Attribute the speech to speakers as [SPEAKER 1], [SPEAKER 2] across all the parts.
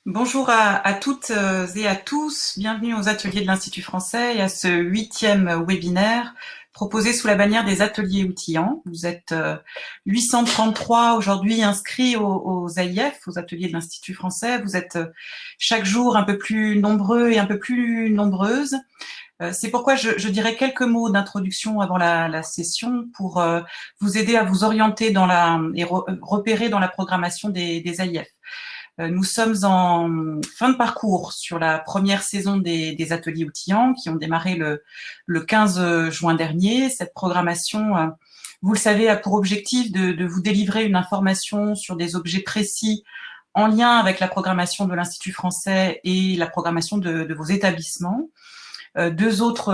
[SPEAKER 1] Bonjour à toutes et à tous, bienvenue aux ateliers de l'Institut français et à ce 8e webinaire proposé sous la bannière des ateliers outillants. Vous êtes 833 aujourd'hui inscrits aux AIF, aux ateliers de l'Institut français. Vous êtes chaque jour un peu plus nombreux et un peu plus nombreuses. C'est pourquoi je dirais quelques mots d'introduction avant la session pour vous aider à vous orienter et repérer dans la programmation des AIF. Nous sommes en fin de parcours sur la première saison des ateliers outillants qui ont démarré le 15 juin dernier. Cette programmation, vous le savez, a pour objectif de vous délivrer une information sur des objets précis en lien avec la programmation de l'Institut français et la programmation de vos établissements. Deux autres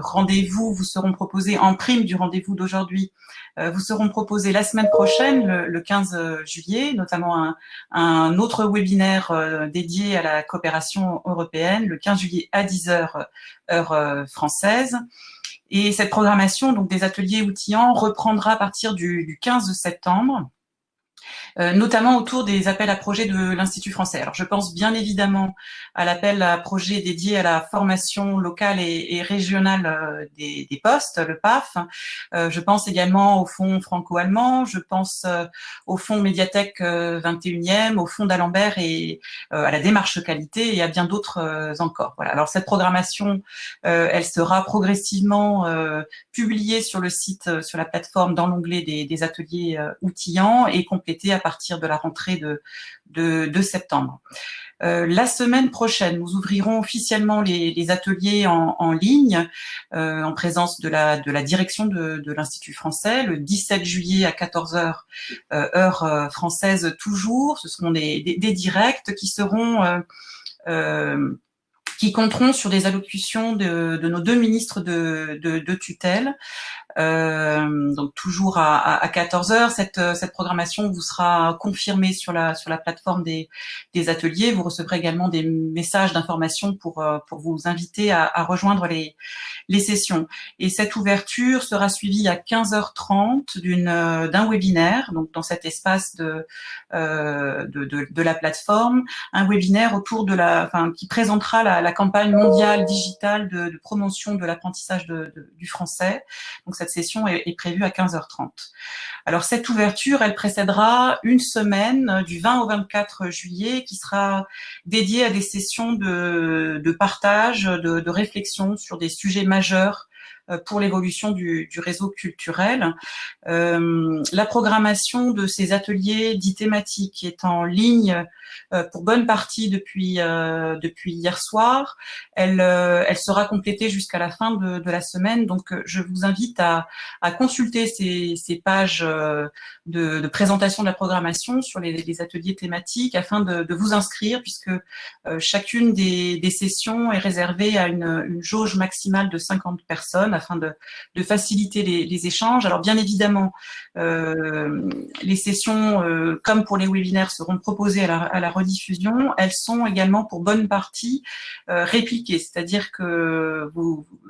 [SPEAKER 1] rendez-vous vous seront proposés en prime du rendez-vous d'aujourd'hui. Vous seront proposés la semaine prochaine, le 15 juillet, notamment un autre webinaire dédié à la coopération européenne, le 15 juillet à 10h, heure française. Et cette programmation donc des ateliers outillants reprendra à partir du 15 septembre. Notamment autour des appels à projets de l'Institut français. Alors, je pense bien évidemment à l'appel à projets dédié à la formation locale et régionale des postes, le PAF. Je pense également au fonds franco-allemand, je pense au fonds Médiathèque 21e, au fonds d'Alembert et à la démarche qualité et à bien d'autres encore. Voilà. Alors, cette programmation, elle sera progressivement publiée sur le site, sur la plateforme, dans l'onglet des ateliers outillants et complétée à partir de la rentrée de septembre. La semaine prochaine, nous ouvrirons officiellement les ateliers en ligne en présence de la direction de l'Institut français le 17 juillet à 14h, heure française toujours. Ce seront des directs qui seront qui compteront sur des allocutions de nos deux ministres de tutelle. Donc toujours à 14h, cette programmation vous sera confirmée sur la plateforme des ateliers. Vous recevrez également des messages d'information pour vous inviter à rejoindre les sessions. Et cette ouverture sera suivie à 15h30 d'un webinaire, donc dans cet espace de la plateforme, un webinaire autour qui présentera la campagne mondiale digitale de promotion de l'apprentissage du français. Donc cette session est prévue à 15h30. Alors cette ouverture, elle précédera une semaine du 20 au 24 juillet qui sera dédiée à des sessions de partage, de réflexion sur des sujets majeurs pour l'évolution du réseau culturel. La programmation de ces ateliers dits thématiques est en ligne pour bonne partie depuis hier soir. Elle sera complétée jusqu'à la fin de la semaine. Donc, je vous invite à consulter ces pages de présentation de la programmation sur les ateliers thématiques afin de vous inscrire, puisque chacune des sessions est réservée à une jauge maximale de 50 personnes afin de faciliter les échanges. Alors, bien évidemment, les sessions, comme pour les webinaires, seront proposées à la rediffusion. Elles sont également pour bonne partie répliquées, c'est-à-dire que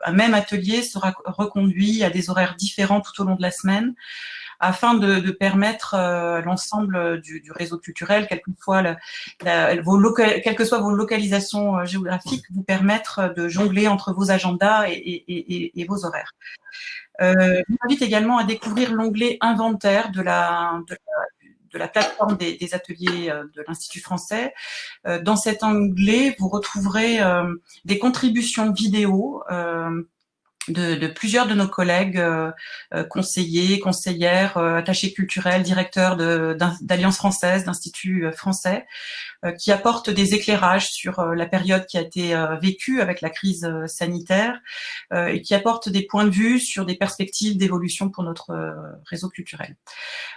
[SPEAKER 1] un même atelier sera reconduit à des horaires différents tout au long de la semaine afin de permettre l'ensemble du réseau culturel, quelle que soit vos localisations géographiques, vous permettre de jongler entre vos agendas et vos horaires. Je vous invite également à découvrir l'onglet inventaire de la plateforme des ateliers de l'Institut français. Dans cet onglet, vous retrouverez des contributions vidéo de plusieurs de nos collègues conseillers, conseillères, attachés culturels, directeurs d'Alliance française, d'Institut français, qui apportent des éclairages sur la période qui a été vécue avec la crise sanitaire et qui apportent des points de vue sur des perspectives d'évolution pour notre réseau culturel.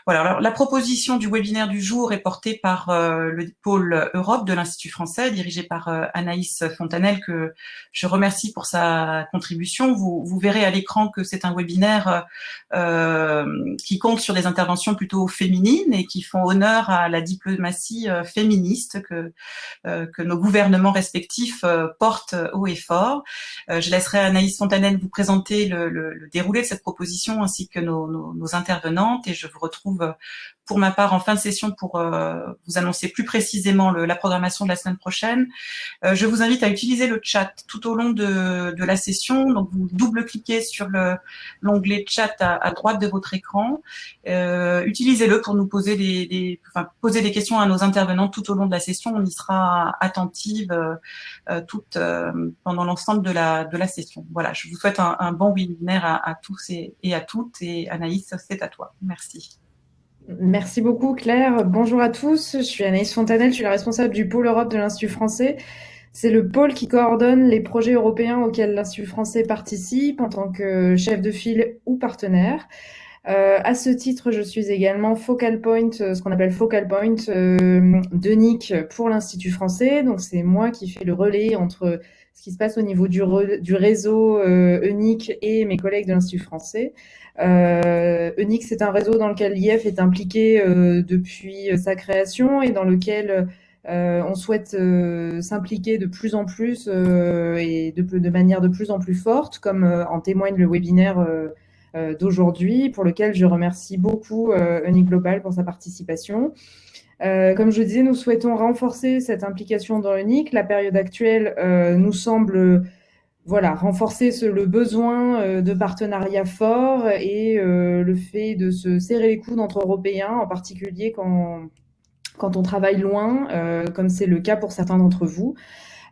[SPEAKER 1] Voilà, alors la proposition du webinaire du jour est portée par le pôle Europe de l'Institut français, dirigé par Anaïs Fontanelle, que je remercie pour sa contribution. Vous vous verrez à l'écran que c'est un webinaire qui compte sur des interventions plutôt féminines et qui font honneur à la diplomatie féministe que nos gouvernements respectifs portent haut et fort. Je laisserai Anaïs Fontanelle vous présenter le déroulé de cette proposition ainsi que nos intervenantes, et je vous retrouve pour ma part en fin de session pour vous annoncer plus précisément la programmation de la semaine prochaine. Je vous invite à utiliser le chat tout au long de la session. Donc, vous double-cliquez sur l'onglet chat à droite de votre écran. Utilisez-le pour nous poser poser des questions à nos intervenants tout au long de la session. On y sera attentive pendant l'ensemble de la session. Voilà, je vous souhaite un bon webinaire à tous et à toutes. Et Anaïs, c'est à toi. Merci.
[SPEAKER 2] Merci beaucoup Claire. Bonjour à tous, je suis Anaïs Fontanelle, je suis la responsable du pôle Europe de l'Institut français. C'est le pôle qui coordonne les projets européens auxquels l'Institut français participe en tant que chef de file ou partenaire. À ce titre, je suis également focal point, ce qu'on appelle focal point de NIC pour l'Institut français. Donc c'est moi qui fais le relais entre ce qui se passe au niveau du réseau ENIC et mes collègues de l'Institut français. ENIC, c'est un réseau dans lequel l'IF est impliqué depuis sa création et dans lequel on souhaite s'impliquer de plus en plus et de manière de plus en plus forte, comme en témoigne le webinaire d'aujourd'hui, pour lequel je remercie beaucoup ENIC Global pour sa participation. Comme je disais, nous souhaitons renforcer cette implication dans ENIC. La période actuelle nous semble renforcer le besoin de partenariats forts et le fait de se serrer les coudes entre Européens, en particulier quand on travaille loin, comme c'est le cas pour certains d'entre vous.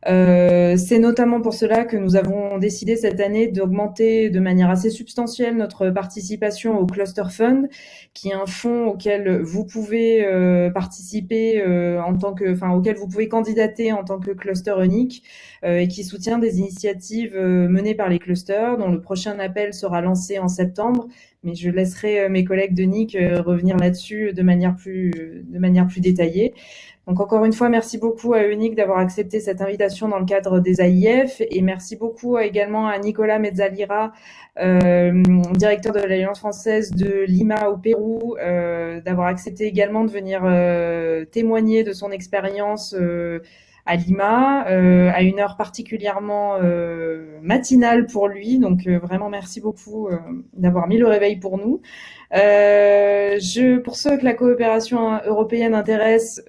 [SPEAKER 2] C'est notamment pour cela que nous avons décidé cette année d'augmenter de manière assez substantielle notre participation au Cluster Fund, qui est un fonds auquel vous pouvez participer auquel vous pouvez candidater en tant que cluster unique et qui soutient des initiatives menées par les clusters, dont le prochain appel sera lancé en septembre. Mais je laisserai mes collègues de NIC revenir là-dessus de manière plus détaillée. Donc encore une fois, merci beaucoup à ENIC d'avoir accepté cette invitation dans le cadre des AIF, et merci beaucoup également à Nicolas Mezzalira, directeur de l'Alliance française de Lima au Pérou, d'avoir accepté également de venir témoigner de son expérience à Lima, à une heure particulièrement matinale pour lui. Donc vraiment merci beaucoup d'avoir mis le réveil pour nous. Pour ceux que la coopération européenne intéresse,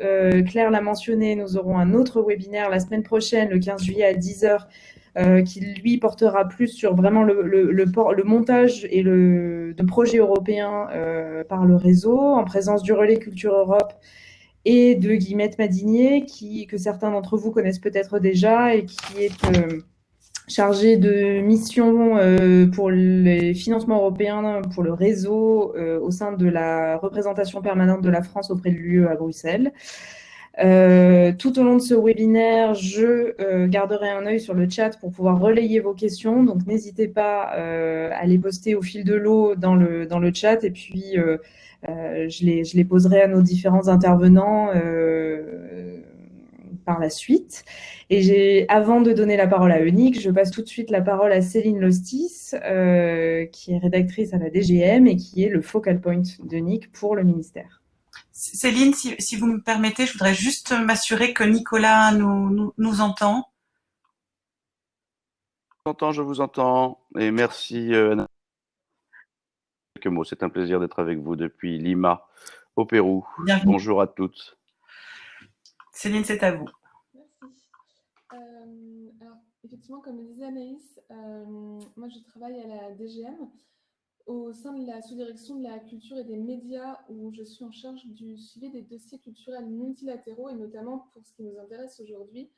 [SPEAKER 2] Claire l'a mentionné, nous aurons un autre webinaire la semaine prochaine, le 15 juillet à 10h, qui lui portera plus sur vraiment le montage et de projets européens par le réseau, en présence du Relais Culture Europe et de Guillemette Madinier, que certains d'entre vous connaissent peut-être déjà et qui est chargé de mission pour les financements européens pour le réseau au sein de la représentation permanente de la France auprès de l'UE à Bruxelles. Tout au long de ce webinaire, je garderai un œil sur le chat pour pouvoir relayer vos questions. Donc, n'hésitez pas à les poster au fil de l'eau dans le chat, et puis je les poserai à nos différents intervenants par la suite. Et avant de donner la parole à Eunice, je passe tout de suite la parole à Céline Lostis, qui est rédactrice à la DGM et qui est le focal point de NIC pour le ministère.
[SPEAKER 1] Céline, si vous me permettez, je voudrais juste m'assurer que Nicolas nous entend.
[SPEAKER 3] Je vous entends, et merci. Quelques mots, c'est un plaisir d'être avec vous depuis Lima, au Pérou.
[SPEAKER 1] Bienvenue.
[SPEAKER 3] Bonjour à toutes.
[SPEAKER 1] Céline, c'est à vous.
[SPEAKER 4] Merci. Alors, effectivement, comme le disait Anaïs, moi je travaille à la DGM au sein de la sous-direction de la culture et des médias, où je suis en charge du suivi des dossiers culturels multilatéraux et notamment, pour ce qui nous intéresse aujourd'hui,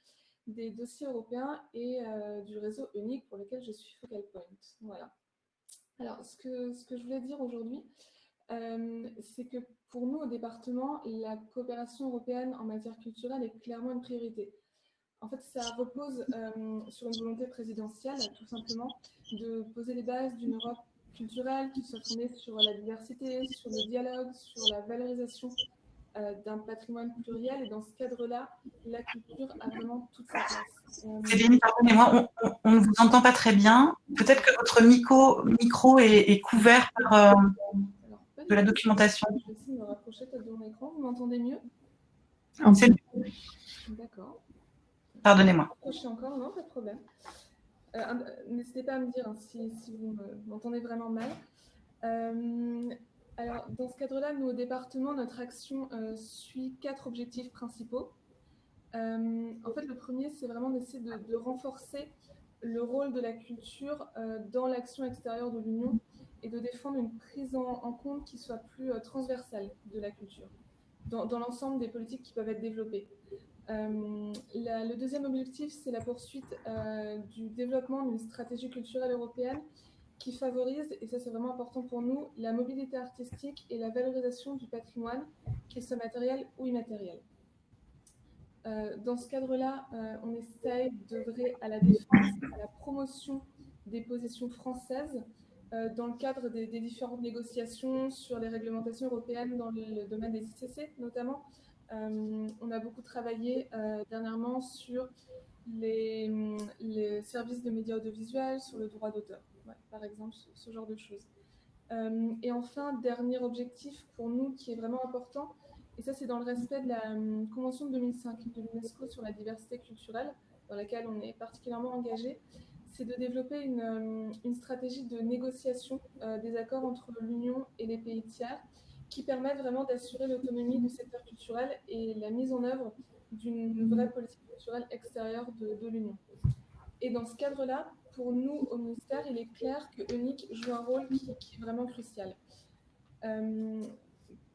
[SPEAKER 4] des dossiers européens et du réseau unique pour lequel je suis focal point. Voilà. Alors, ce que je voulais dire aujourd'hui, c'est que pour nous, au département, la coopération européenne en matière culturelle est clairement une priorité. En fait, ça repose sur une volonté présidentielle, tout simplement, de poser les bases d'une Europe culturelle qui soit fondée sur la diversité, sur le dialogue, sur la valorisation d'un patrimoine pluriel. Et dans ce cadre-là, la culture a vraiment toute sa place.
[SPEAKER 1] Céline, pardonnez-moi, on ne vous entend pas très bien. Peut-être que votre micro est couvert par
[SPEAKER 4] Alors,
[SPEAKER 1] de la documentation.
[SPEAKER 4] je vais essayer de me rapprocher peut-être de mon écran. Vous m'entendez mieux?
[SPEAKER 1] C'est mieux.
[SPEAKER 4] D'accord.
[SPEAKER 1] Pardonnez-moi.
[SPEAKER 4] Rapprochez encore, non, pas de problème. N'hésitez pas à me dire hein, si vous m'entendez vraiment mal. Alors, dans ce cadre-là, nous, au département, notre action suit 4 objectifs principaux. En fait, le premier, c'est vraiment d'essayer de renforcer le rôle de la culture dans l'action extérieure de l'Union et de défendre une prise en compte qui soit plus transversale de la culture dans l'ensemble des politiques qui peuvent être développées. Le deuxième objectif, c'est la poursuite du développement d'une stratégie culturelle européenne qui favorise, et ça c'est vraiment important pour nous, la mobilité artistique et la valorisation du patrimoine, qu'il soit matériel ou immatériel. Dans ce cadre-là, on essaye d'œuvrer à la défense, à la promotion des positions françaises dans le cadre des différentes négociations sur les réglementations européennes dans le domaine des ICC notamment. On a beaucoup travaillé dernièrement sur les services de médias audiovisuels, sur le droit d'auteur, par exemple, ce genre de choses. Et enfin, dernier objectif pour nous qui est vraiment important, et ça c'est dans le respect de la Convention de 2005 de l'UNESCO sur la diversité culturelle, dans laquelle on est particulièrement engagé, c'est de développer une stratégie de négociation des accords entre l'Union et les pays tiers qui permettent vraiment d'assurer l'autonomie du secteur culturel et la mise en œuvre d'une vraie politique culturelle extérieure de l'Union. Et dans ce cadre-là, pour nous, au ministère, il est clair que EUNIC joue un rôle qui est vraiment crucial.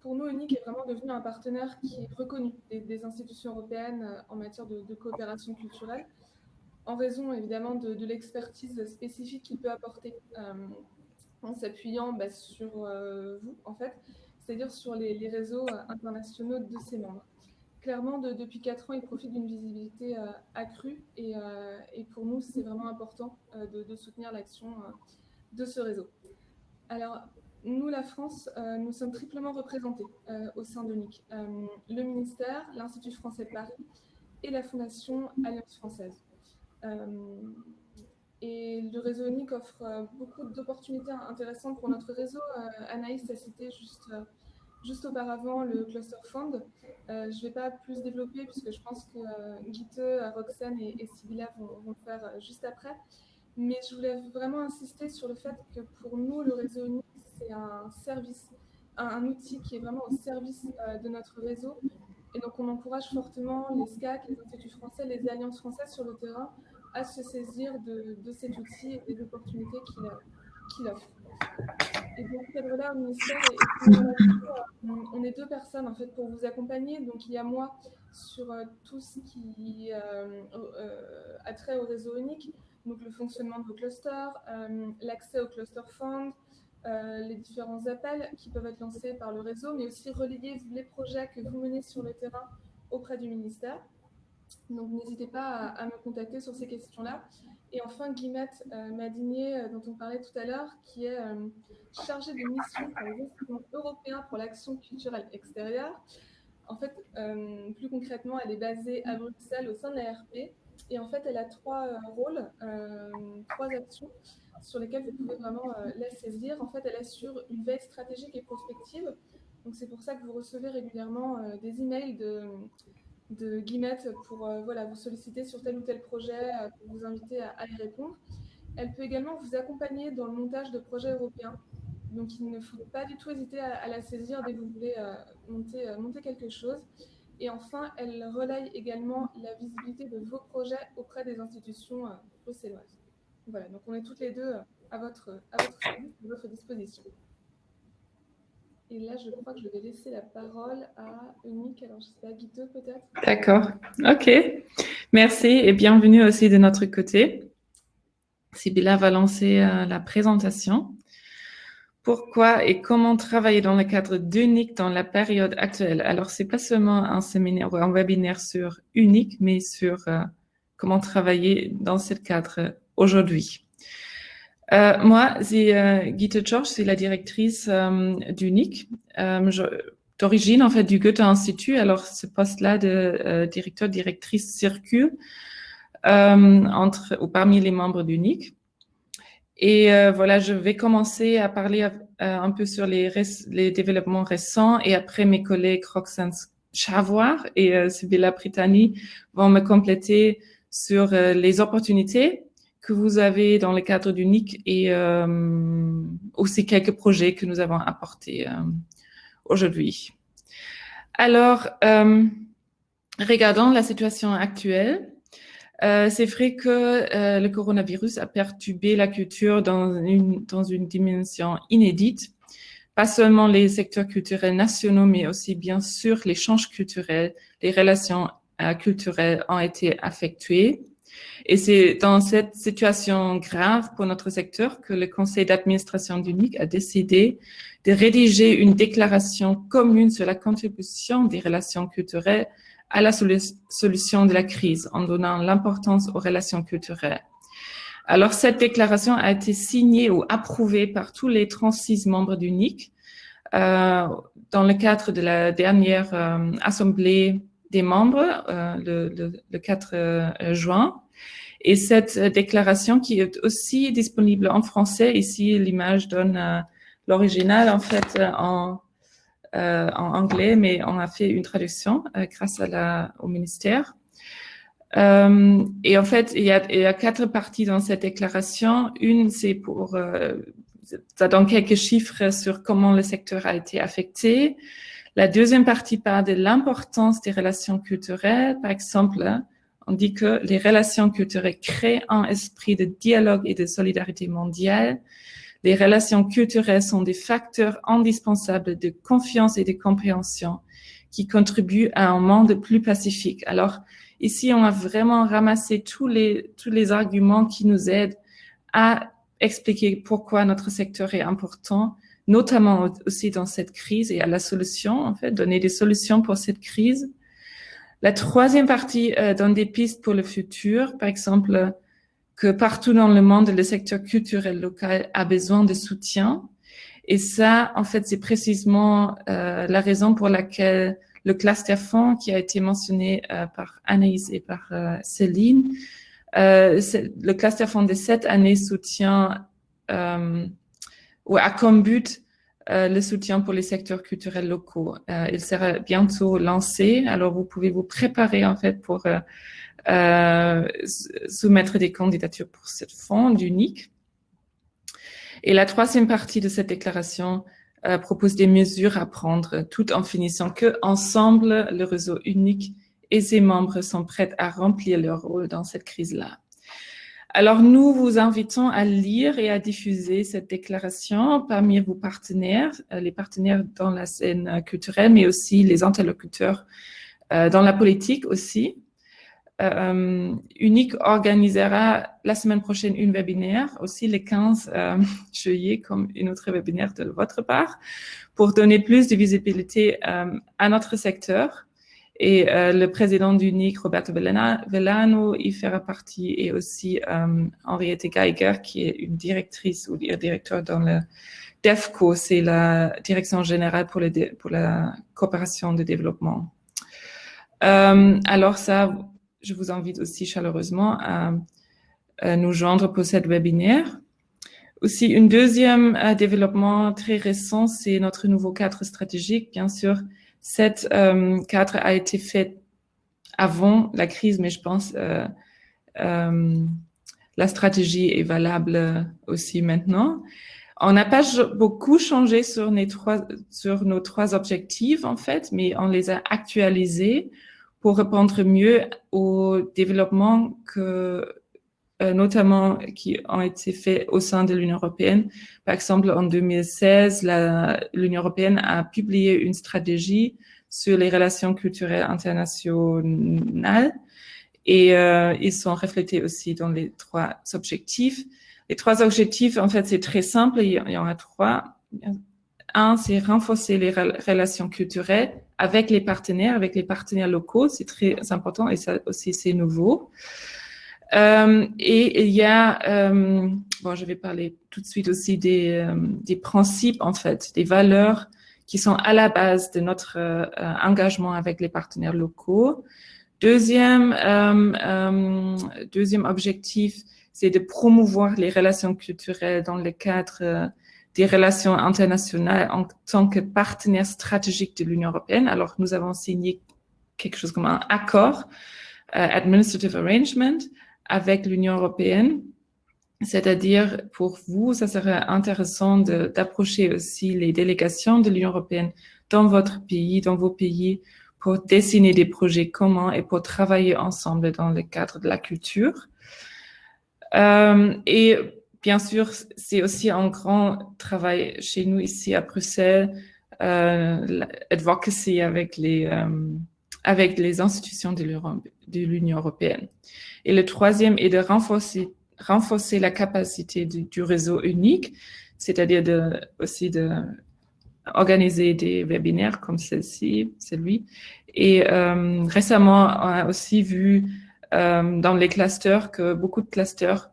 [SPEAKER 4] Pour nous, EUNIC est vraiment devenu un partenaire qui est reconnu des institutions européennes en matière de coopération culturelle, en raison évidemment de l'expertise spécifique qu'il peut apporter en s'appuyant sur vous, en fait, c'est-à-dire sur les réseaux internationaux de ses membres. Clairement, depuis 4 ans, il profite d'une visibilité accrue et pour nous, c'est vraiment important de soutenir l'action de ce réseau. Alors, nous, la France, nous sommes triplement représentés au sein d'EUNIC. Le ministère, l'Institut français de Paris et la Fondation Alliance française. Et le réseau EUNIC offre beaucoup d'opportunités intéressantes pour notre réseau. Anaïs a cité juste auparavant le Cluster Fund. Je ne vais pas plus développer puisque je pense que Guite, Roxane et Sybilla vont le faire juste après. Mais je voulais vraiment insister sur le fait que pour nous, le réseau EUNIC, c'est un service, un outil qui est vraiment au service de notre réseau. Et donc, on encourage fortement les SCAC, les instituts français, les alliances françaises sur le terrain à se saisir de cet outil et des opportunités qu'il offre. Et dans ce cadre-là, au ministère, on est 2 personnes en fait pour vous accompagner. Donc il y a moi sur tout ce qui a trait au réseau EUNIC, donc le fonctionnement de vos clusters, l'accès au cluster fund, les différents appels qui peuvent être lancés par le réseau, mais aussi relayer les projets que vous menez sur le terrain auprès du ministère. Donc n'hésitez pas à me contacter sur ces questions-là. Et enfin, Guillemette Madinier, dont on parlait tout à l'heure, qui est chargée de mission pour les instruments européens pour l'action culturelle extérieure. En fait, plus concrètement, elle est basée à Bruxelles au sein de l'ARP. Et en fait, elle a 3 rôles, 3 actions sur lesquelles vous pouvez vraiment la saisir. En fait, elle assure une veille stratégique et prospective. Donc, c'est pour ça que vous recevez régulièrement des emails de Guillemette pour vous solliciter sur tel ou tel projet, pour vous inviter à y répondre. Elle peut également vous accompagner dans le montage de projets européens. Donc, il ne faut pas du tout hésiter à la saisir dès que vous voulez monter quelque chose. Et enfin, elle relaye également la visibilité de vos projets auprès des institutions bruxelloises. Voilà, donc on est toutes les 2 à votre service, à votre disposition. Et là, je crois que je vais laisser la parole à EUNIC. Alors, je ne sais pas, Guite peut-être.
[SPEAKER 5] D'accord. OK. Merci et bienvenue aussi de notre côté. Sybilla va lancer la présentation. Pourquoi et comment travailler dans le cadre d'EUNIC dans la période actuelle? Alors, c'est pas seulement un séminaire ou un webinaire sur EUNIC, mais sur comment travailler dans ce cadre aujourd'hui. Moi, c'est Guite George, c'est la directrice d'EUNIC. d'origine en fait du Goethe-Institut. Alors ce poste-là de directeur, directrice circule parmi les membres d'UNIC. Et voilà, je vais commencer à parler un peu sur les développements récents et après mes collègues Roxane Chavoir et Sibylla Pritani vont me compléter sur les opportunités que vous avez dans le cadre d'UNIC et aussi quelques projets que nous avons apportés aujourd'hui. Alors, regardons la situation actuelle. C'est vrai que le coronavirus a perturbé la culture dans une dimension inédite. Pas seulement les secteurs culturels nationaux, mais aussi bien sûr l'échange culturel, les relations culturelles ont été affectées. Et c'est dans cette situation grave pour notre secteur que le conseil d'administration d'UNIC a décidé de rédiger une déclaration commune sur la contribution des relations culturelles à la solution de la crise en donnant l'importance aux relations culturelles. Alors, cette déclaration a été signée ou approuvée par tous les 36 membres d'UNIC dans le cadre de la dernière assemblée des membres le 4 juin. Et cette déclaration qui est aussi disponible en français, ici l'image donne l'original en fait en anglais, mais on a fait une traduction grâce au ministère. Et en fait, il y a 4 parties dans cette déclaration. Une, c'est pour ça donne quelques chiffres sur comment le secteur a été affecté. La deuxième partie parle de l'importance des relations culturelles. Par exemple, on dit que les relations culturelles créent un esprit de dialogue et de solidarité mondiale. Les relations culturelles sont des facteurs indispensables de confiance et de compréhension qui contribuent à un monde plus pacifique. Alors, ici, on a vraiment ramassé tous les arguments qui nous aident à expliquer pourquoi notre secteur est important, notamment aussi dans cette crise et à la solution, en fait, donner des solutions pour cette crise. La troisième partie donne des pistes pour le futur, par exemple, que partout dans le monde, le secteur culturel local a besoin de soutien. Et ça, en fait, c'est précisément la raison pour laquelle le cluster fonds qui a été mentionné par Anaïs et par Céline, le cluster fonds de cette année soutient ou a comme but le soutien pour les secteurs culturels locaux. Il sera bientôt lancé, alors vous pouvez vous préparer en fait pour soumettre des candidatures pour ce fonds d'UNIC. Et la troisième partie de cette déclaration propose des mesures à prendre, tout en finissant que ensemble, le réseau UNIC et ses membres sont prêts à remplir leur rôle dans cette crise-là. Alors, nous vous invitons à lire et à diffuser cette déclaration parmi vos partenaires, les partenaires dans la scène culturelle, mais aussi les interlocuteurs dans la politique aussi. UNIC organisera la semaine prochaine une webinaire, aussi le 15 juillet, comme une autre webinaire de votre part, pour donner plus de visibilité à notre secteur. Et le président d'UNIC, Roberto Vellano, y fera partie, et aussi Henriette Geiger, qui est une directrice ou directeur dans le DEFCO, c'est la Direction générale pour la coopération de développement. Alors ça, je vous invite aussi chaleureusement à nous joindre pour cette webinaire. Aussi, une deuxième développement très récent, c'est notre nouveau cadre stratégique. Bien sûr, cette cadre a été fait avant la crise, mais je pense la stratégie est valable aussi maintenant. On n'a pas beaucoup changé sur nos 3 objectifs, en fait, mais on les a actualisés pour répondre mieux aux développements notamment qui ont été faits au sein de l'Union européenne. Par exemple, en 2016, l'Union européenne a publié une stratégie sur les relations culturelles internationales et ils sont reflétés aussi dans les 3 objectifs. Les 3 objectifs, en fait, c'est très simple, il y en a 3. Un, c'est renforcer les relations culturelles avec les partenaires locaux, c'est très important et ça aussi c'est nouveau. Et il y a, je vais parler tout de suite aussi des principes en fait, des valeurs qui sont à la base de notre engagement avec les partenaires locaux. Deuxième objectif, c'est de promouvoir les relations culturelles dans le cadre des relations internationales en tant que partenaire stratégique de l'Union européenne. Alors, nous avons signé quelque chose comme un accord, Administrative Arrangement, avec l'Union européenne. C'est-à-dire, pour vous, ça serait intéressant d'approcher aussi les délégations de l'Union européenne dans votre pays, dans vos pays, pour dessiner des projets communs et pour travailler ensemble dans le cadre de la culture. Et bien sûr, c'est aussi un grand travail chez nous ici à Bruxelles, l'advocacy avec les institutions de l'Union européenne. Et le troisième est de renforcer la capacité du réseau unique, c'est-à-dire aussi de organiser des webinaires comme celui. Et récemment, on a aussi vu dans les clusters que beaucoup de clusters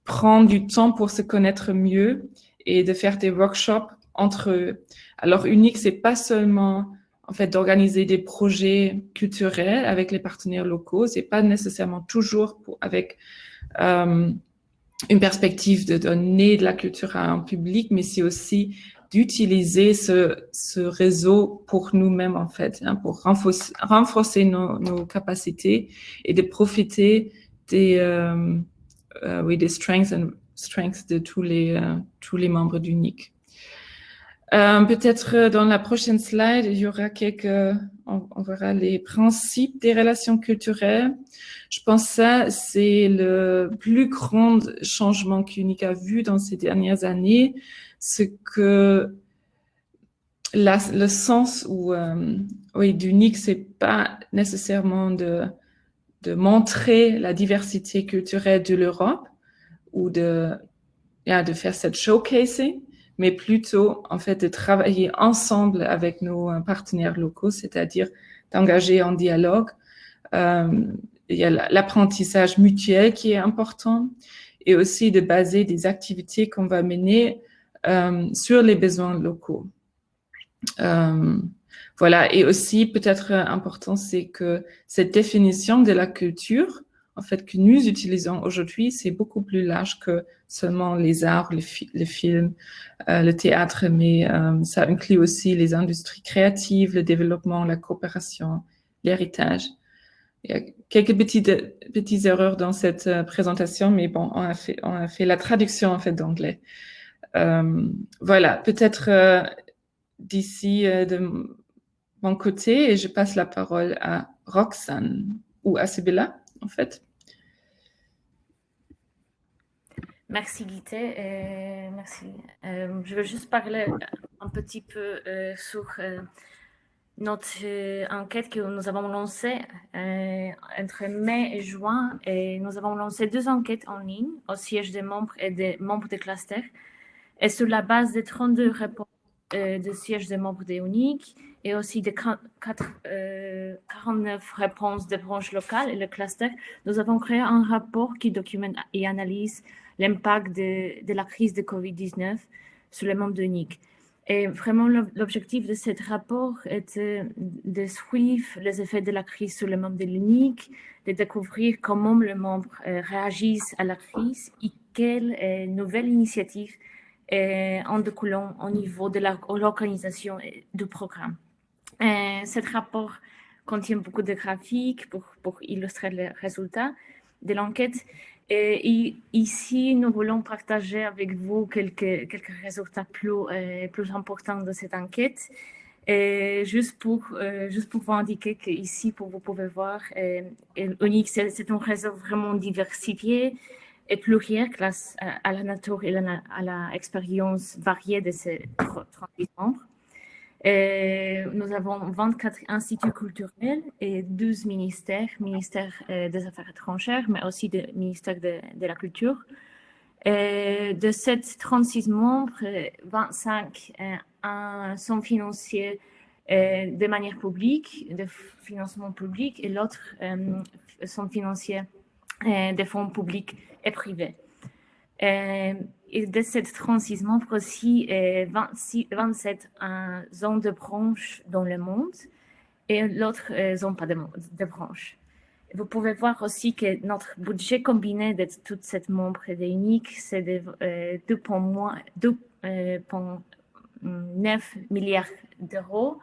[SPEAKER 5] prennent du temps pour se connaître mieux et de faire des workshops entre eux. Alors, unique, c'est pas seulement en fait d'organiser des projets culturels avec les partenaires locaux, c'est pas nécessairement toujours avec une perspective de donner de la culture à un public, mais c'est aussi d'utiliser ce réseau pour nous-mêmes, en fait, hein, pour renforcer nos capacités et de profiter des strengths de tous les membres d'UNIC. Peut-être dans la prochaine slide, il y aura on verra les principes des relations culturelles. Je pense que ça, c'est le plus grand changement qu'UNIC a vu dans ces dernières années, c'est que le sens d'UNIC, c'est pas nécessairement de montrer la diversité culturelle de l'Europe ou de faire cette showcasing, mais plutôt, en fait, de travailler ensemble avec nos partenaires locaux, c'est-à-dire d'engager en dialogue. Il y a l'apprentissage mutuel qui est important et aussi de baser des activités qu'on va mener sur les besoins locaux. Voilà, et aussi peut-être important, c'est que cette définition de la culture, en fait, que nous utilisons aujourd'hui, c'est beaucoup plus large que seulement les arts, les films, le théâtre, mais ça inclut aussi les industries créatives, le développement, la coopération, l'héritage. Il y a quelques petites erreurs dans cette présentation, mais bon, on a fait la traduction en fait d'anglais. Voilà, peut-être d'ici de mon côté, et je passe la parole à Roxane ou à Sibylla, en fait.
[SPEAKER 6] Merci Guité, merci. Je veux juste parler un petit peu sur notre enquête que nous avons lancée entre mai et juin. Et nous avons lancé 2 enquêtes en ligne au siège des membres et des membres des clusters. Et sur la base des 32 réponses de siège des membres des UNIC et aussi des 49 réponses des branches locales et le cluster, nous avons créé un rapport qui documente et analyse l'impact de la crise de Covid-19 sur les membres de l'UNIC. Et vraiment, l'objectif de ce rapport est de suivre les effets de la crise sur les membres de l'UNIC, de découvrir comment les membres réagissent à la crise et quelles nouvelles initiatives en découlant au niveau de l'organisation du programme. Ce rapport contient beaucoup de graphiques pour illustrer les résultats de l'enquête. Et ici, nous voulons partager avec vous quelques résultats plus importants de cette enquête. Juste pour vous indiquer qu'ici, vous pouvez voir, UNIC, c'est un réseau vraiment diversifié et pluriel grâce à la nature et à l'expérience variée de ces 38 membres. Nous avons 24 instituts culturels et 12 ministères des Affaires étrangères, mais aussi le ministère de la Culture. De ces 36 membres, 25 sont financés de manière publique, de financement public, et l'autre sont financés des fonds publics et privés. Et de ces 36 membres aussi, 27 ont de branches dans le monde et l'autre n'ont pas de branches. Vous pouvez voir aussi que notre budget combiné de toutes ces membres de UNIC, c'est de 2,9 milliards d'euros.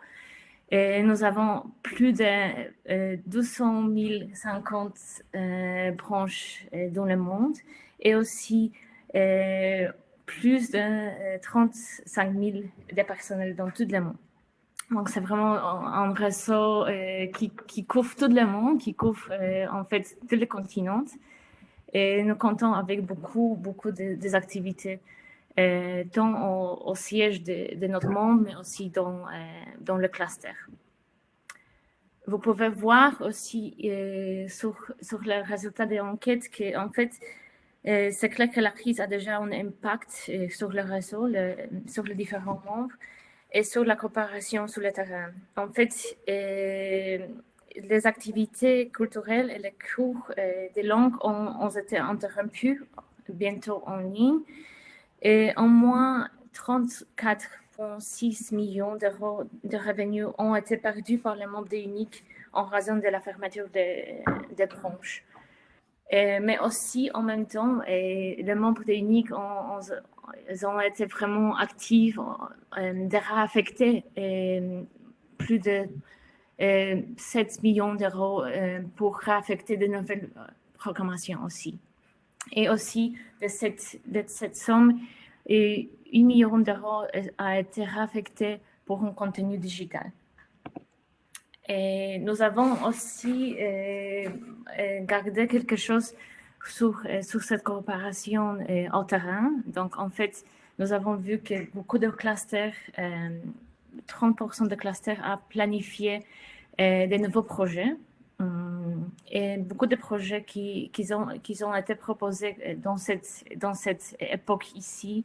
[SPEAKER 6] Et nous avons plus de 200 050 branches dans le monde et aussi plus de 35 000 de personnel dans tout le monde. Donc, c'est vraiment un réseau qui couvre tout le monde, qui couvre en fait tous les continents. Et nous comptons avec beaucoup des activités, tant au siège de notre monde, mais aussi dans le cluster. Vous pouvez voir aussi sur les résultats des enquêtes qu'en fait, c'est clair que la crise a déjà un impact sur le réseau, sur les différents membres et sur la coopération sur le terrain. En fait, les activités culturelles et les cours de langue ont été interrompus bientôt en ligne et au moins 34,6 millions d'euros de revenus ont été perdus par les membres de UNIC en raison de la fermeture des branches. Mais aussi, en même temps, les membres de UNIC ont été vraiment actifs de réaffecter plus de 7 millions d'euros pour réaffecter de nouvelles programmations aussi. Et aussi, de cette somme, 1 million d'euros a été réaffecté pour un contenu digital. Et nous avons aussi gardé quelque chose sur cette coopération au terrain. Donc, en fait, nous avons vu que beaucoup de clusters, 30% de clusters a planifié des nouveaux projets. Et beaucoup de projets qui ont été proposés dans cette époque ici,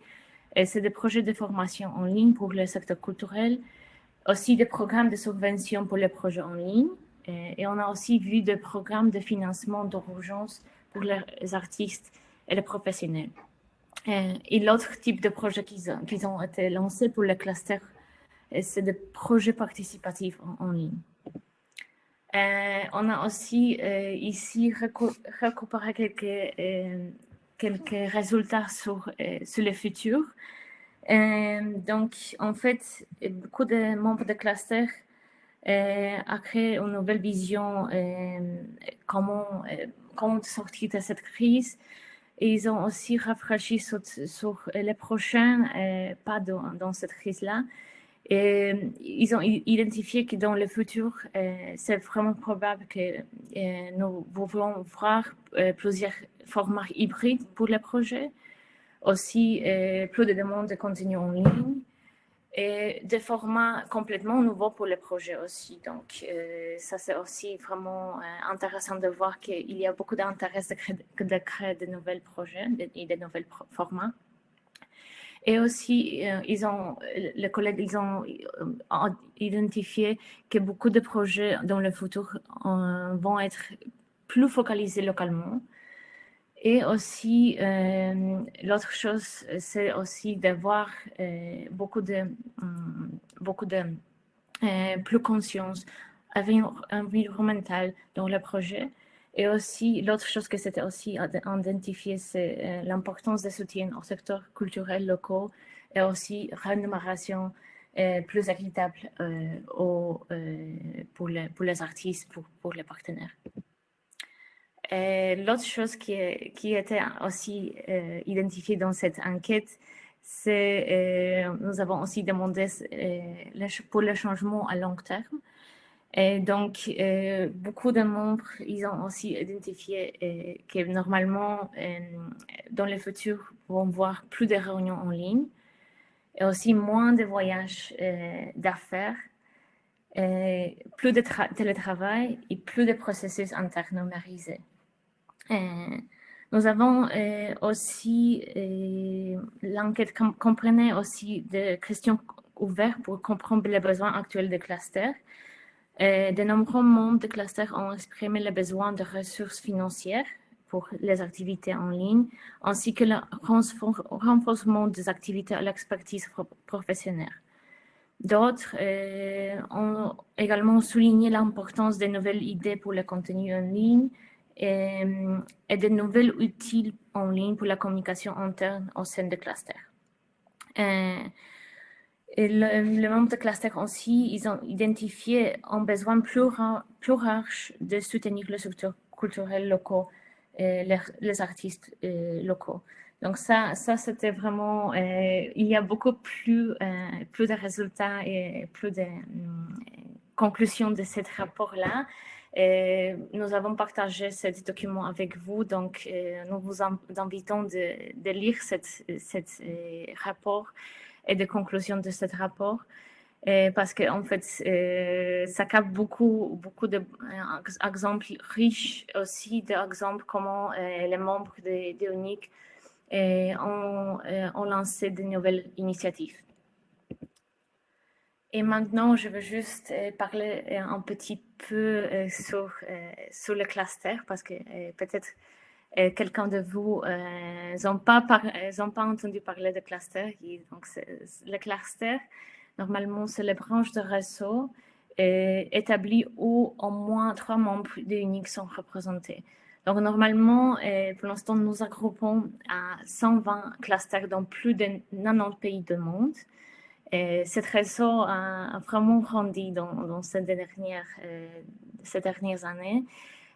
[SPEAKER 6] c'est des projets de formation en ligne pour le secteur culturel, aussi des programmes de subvention pour les projets en ligne. Et on a aussi vu des programmes de financement d'urgence pour les artistes et les professionnels. Et l'autre type de projet qui ont été lancés pour le cluster, c'est des projets participatifs en ligne. On a aussi ici récupéré quelques résultats sur le futur. Donc, en fait, beaucoup de membres de cluster ont créé une nouvelle vision comment sortir de cette crise. Et ils ont aussi réfléchi sur les prochains pas dans cette crise-là. Et ils ont identifié que dans le futur, c'est vraiment probable que nous voulons voir plusieurs formats hybrides pour les projets, aussi plus de demandes de contenu en ligne et des formats complètement nouveaux pour les projets aussi. Donc, ça, c'est aussi vraiment intéressant de voir qu'il y a beaucoup d'intérêt de créer de nouveaux projets et de nouveaux formats. Et aussi, les collègues, ils ont identifié que beaucoup de projets dans le futur vont être plus focalisés localement. Et aussi, l'autre chose, c'est aussi d'avoir beaucoup de plus conscience environnementale dans le projet. Et aussi, l'autre chose que c'était aussi identifié, c'est l'importance de soutien au secteur culturel local et aussi rémunération plus équitable pour les artistes, pour les partenaires. L'autre chose qui était aussi identifiée dans cette enquête, c'est nous avons aussi demandé pour le changement à long terme. Et donc, beaucoup de membres, ils ont aussi identifié que normalement, dans le futur, vont voir plus de réunions en ligne et aussi moins de voyages d'affaires, plus de télétravail et plus de processus internes numérisés. Nous avons aussi, l'enquête comprenait aussi des questions ouvertes pour comprendre les besoins actuels des clusters. De nombreux membres de clusters ont exprimé le besoin de ressources financières pour les activités en ligne, ainsi que le renforcement des activités à l'expertise professionnelle. D'autres ont également souligné l'importance des nouvelles idées pour le contenu en ligne et de nouvelles outils en ligne pour la communication interne au sein des clusters. Et les membres de cluster aussi, ils ont identifié un besoin plus large de soutenir les structures culturelles locaux et les artistes locaux. Donc ça c'était vraiment, il y a beaucoup plus de résultats et plus de conclusions de ce rapport-là. Nous avons partagé ce document avec vous, donc nous vous invitons de lire ce rapport et des conclusions de ce rapport, parce qu'en fait, ça capte beaucoup d'exemples riches aussi, d'exemples comment les membres de UNIC ont lancé de nouvelles initiatives. Et maintenant, je veux juste parler un petit peu sur le cluster, parce que peut-être quelqu'un de vous n'ont pas entendu parler de cluster. Donc, le cluster, normalement, c'est les branches de réseau établies où au moins 3 membres de UNIC sont représentés. Donc, normalement, pour l'instant, nous regroupons à 120 clusters dans plus de 90 pays du monde. Cet réseau a vraiment grandi dans ces dernières années.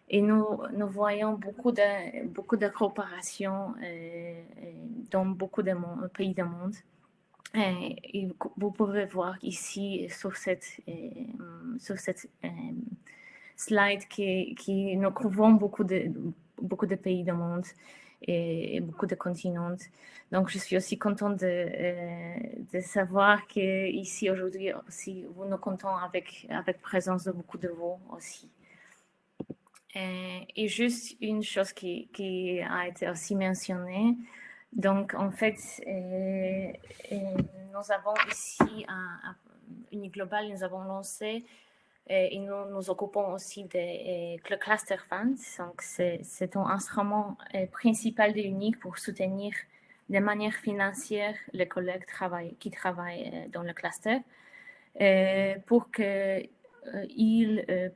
[SPEAKER 6] Et nous voyons beaucoup de coopération dans beaucoup de pays du monde. Et vous pouvez voir ici sur cette slide que nous couvrons beaucoup de pays du monde et beaucoup de continents. Donc, je suis aussi contente de savoir qu'ici, aujourd'hui, aussi, nous comptons avec la présence de beaucoup de vous aussi. Et juste une chose qui a été aussi mentionnée. Donc, en fait, nous avons ici à Uniglobal, nous avons lancé et nous nous occupons aussi le Cluster Fund. Donc, c'est un instrument principal de UNIC pour soutenir de manière financière les collègues qui travaillent dans le cluster pour qu'ils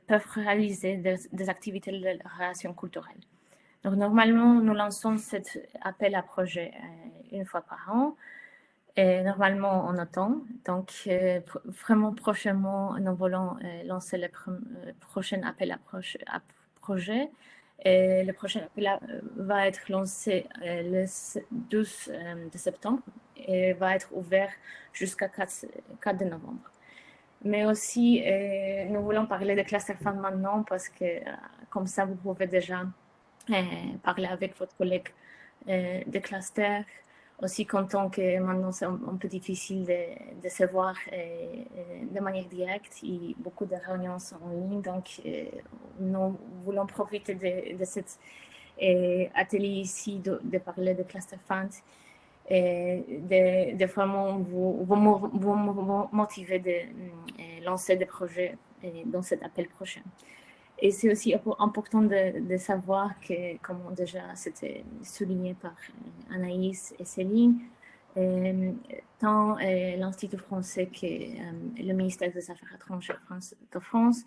[SPEAKER 6] peuvent réaliser des activités de relations culturelles. Donc, normalement, nous lançons cet appel à projet une fois par an. Et normalement, en automne. Donc, vraiment prochainement, nous voulons lancer le prochain appel à projet. Et le prochain appel va être lancé le 12 de septembre et va être ouvert jusqu'à 4 de novembre. Mais aussi, nous voulons parler de Cluster Fund maintenant parce que, comme ça, vous pouvez déjà parler avec votre collègue de cluster. Aussi content que maintenant c'est un peu difficile de se voir de manière directe et beaucoup de réunions sont en ligne. Donc, nous voulons profiter de cet atelier ici de parler de Cluster Fund et de vraiment vous motiver de lancer des projets dans cet appel prochain. Et c'est aussi important de savoir que, comme déjà c'était souligné par Anaïs et Céline, tant l'Institut français que le ministère des Affaires étrangères de France,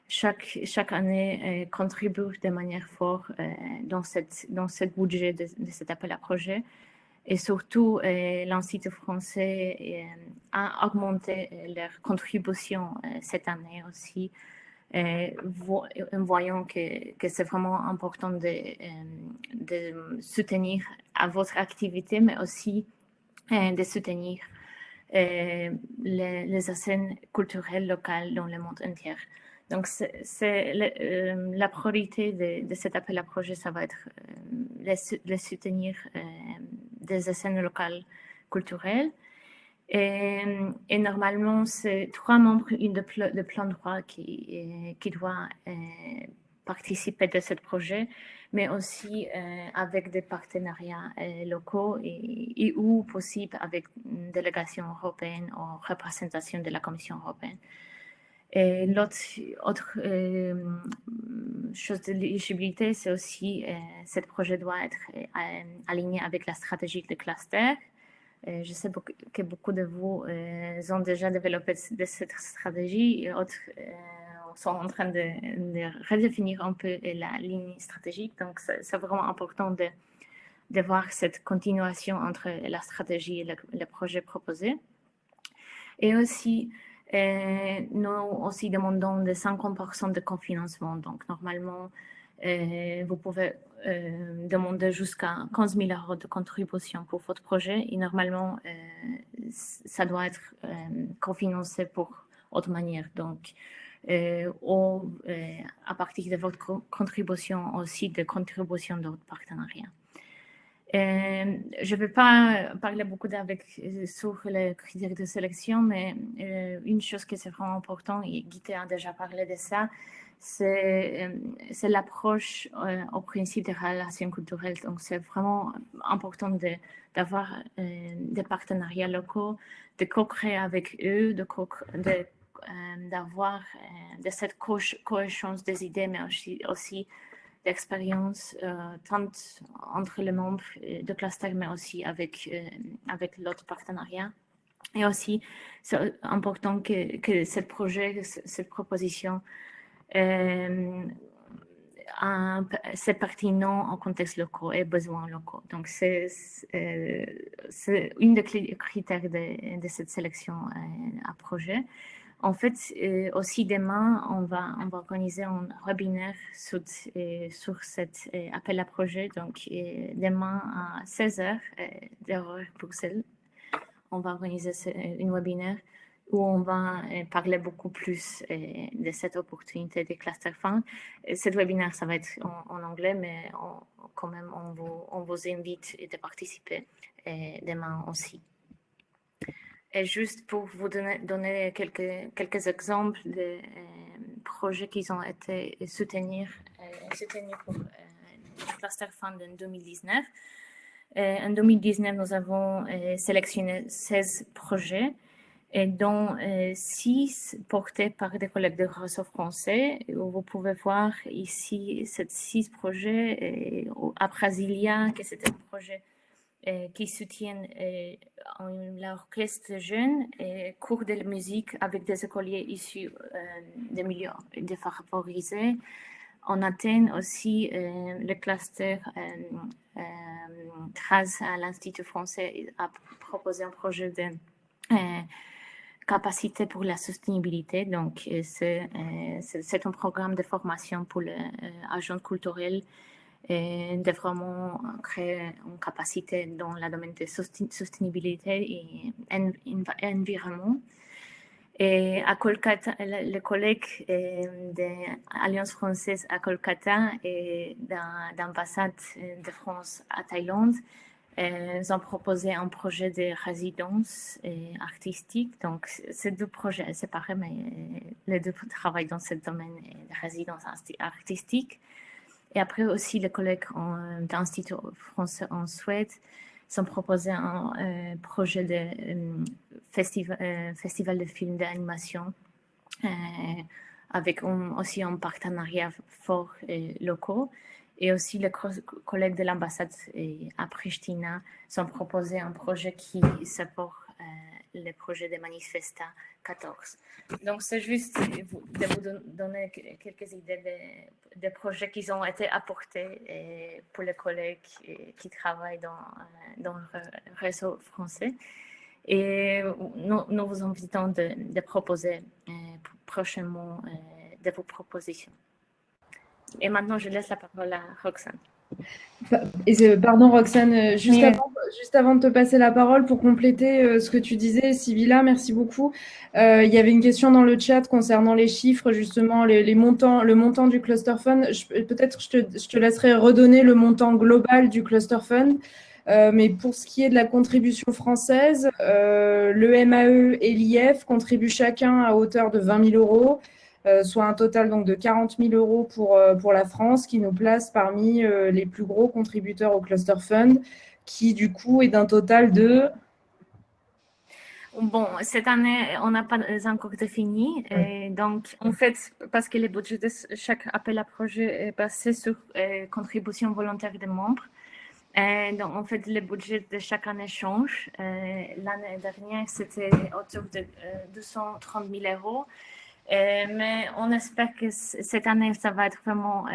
[SPEAKER 6] chaque année contribue de manière forte dans ce budget de cet appel à projet. Et surtout, l'Institut français a augmenté leur contribution cette année aussi. Voyons que c'est vraiment important de soutenir à votre activité, mais aussi de soutenir les scènes culturelles locales dans le monde entier. Donc, c'est la priorité de cet appel à projet, ça va être de soutenir des scènes locales culturelles. Et normalement, c'est 3 membres de plein droit qui doivent participer de ce projet, mais aussi avec des partenariats locaux et où possible avec une délégation européenne ou représentation de la Commission européenne. Et l'autre chose de l'éligibilité, c'est aussi ce projet doit être aligné avec la stratégie de cluster. Je sais que beaucoup de vous ont déjà développé cette stratégie et d'autres sont en train de redéfinir un peu la ligne stratégique. Donc, c'est vraiment important de voir cette continuation entre la stratégie et le projet proposé. Et aussi, nous aussi demandons de 50% de cofinancement. Donc, normalement, vous pouvez demander jusqu'à 15 000 € de contribution pour votre projet. Et normalement, ça doit être cofinancé pour autre manière. Donc, à partir de votre contribution, aussi de contribution d'autres partenariats. Je ne vais pas parler beaucoup sur les critères de sélection, mais une chose qui est vraiment importante, et Guité a déjà parlé de ça, c'est l'approche au principe des relations culturelles. Donc, c'est vraiment important d'avoir des partenariats locaux, de co-créer avec eux, d'avoir de cette cohérence des idées, mais aussi d'expérience, tant entre les membres de cluster, mais aussi avec l'autre partenariat. Et aussi, c'est important que cette proposition, c'est pertinent en contexte local et besoins locaux. Donc, c'est une des critères de cette sélection à projet. En fait, aussi demain, on va organiser un webinaire sur cet appel à projet. Donc, demain à 16h, d'heure Bruxelles, on va organiser un webinaire où on va parler beaucoup plus de cette opportunité des cluster funds. Cet webinaire, ça va être en anglais, mais quand même, on vous invite de participer demain aussi. Et juste pour vous donner quelques exemples de projets qui ont été soutenus pour le Cluster Fund en 2019. En 2019, nous avons sélectionné 16 projets, dont 6 portés par des collègues de réseau français. Vous pouvez voir ici ces 6 projets. À Brasilia, que c'est un projet qui soutiennent l'orchestre jeune et cours de musique avec des écoliers issus des milieux défavorisés. En Athènes aussi, le cluster grâce à l'Institut français a proposé un projet de capacité pour la sustainabilité. Donc, c'est un programme de formation pour les agents culturels de vraiment créer une capacité dans le domaine de sustainabilité et environnement. Et à Kolkata, le collègue de l'Alliance française à Kolkata et d'ambassade de France à Thaïlande ont proposé un projet de résidence artistique. Donc, ces deux projets séparés, mais les deux travaillent dans ce domaine de résidence artistique. Et après aussi, les collègues de l'Institut français en Suède ont proposé un projet de festival de films d'animation avec aussi un partenariat fort local. Et aussi, les collègues de l'ambassade à Pristina ont proposé un projet qui supporte le projet de Manifesta 14. Donc, c'est juste de vous donner quelques idées des projets qui ont été apportés pour les collègues qui travaillent dans le réseau français. Et nous vous invitons de proposer prochainement de vos propositions. Et maintenant, je laisse la parole à Roxane.
[SPEAKER 2] Pardon Roxane, juste avant de te passer la parole pour compléter ce que tu disais, Sybilla, merci beaucoup. Il y avait une question dans le chat concernant les chiffres, justement, le montant du Cluster Fund. Peut-être je te laisserai redonner le montant global du Cluster Fund. Mais pour ce qui est de la contribution française, le MAE et l'IF contribuent chacun à hauteur de 20 000 €. Soit un total donc de 40 000 € pour la France, qui nous place parmi les plus gros contributeurs au Cluster Fund, qui du coup est d'un total de…
[SPEAKER 6] Bon, cette année, on n'a pas encore défini. Et donc, en fait, parce que le budget de chaque appel à projet est basé sur contribution volontaire des membres. Donc, en fait, le budget de chaque année change. L'année dernière, c'était autour de 230 000 euros. Mais on espère que cette année, ça va être vraiment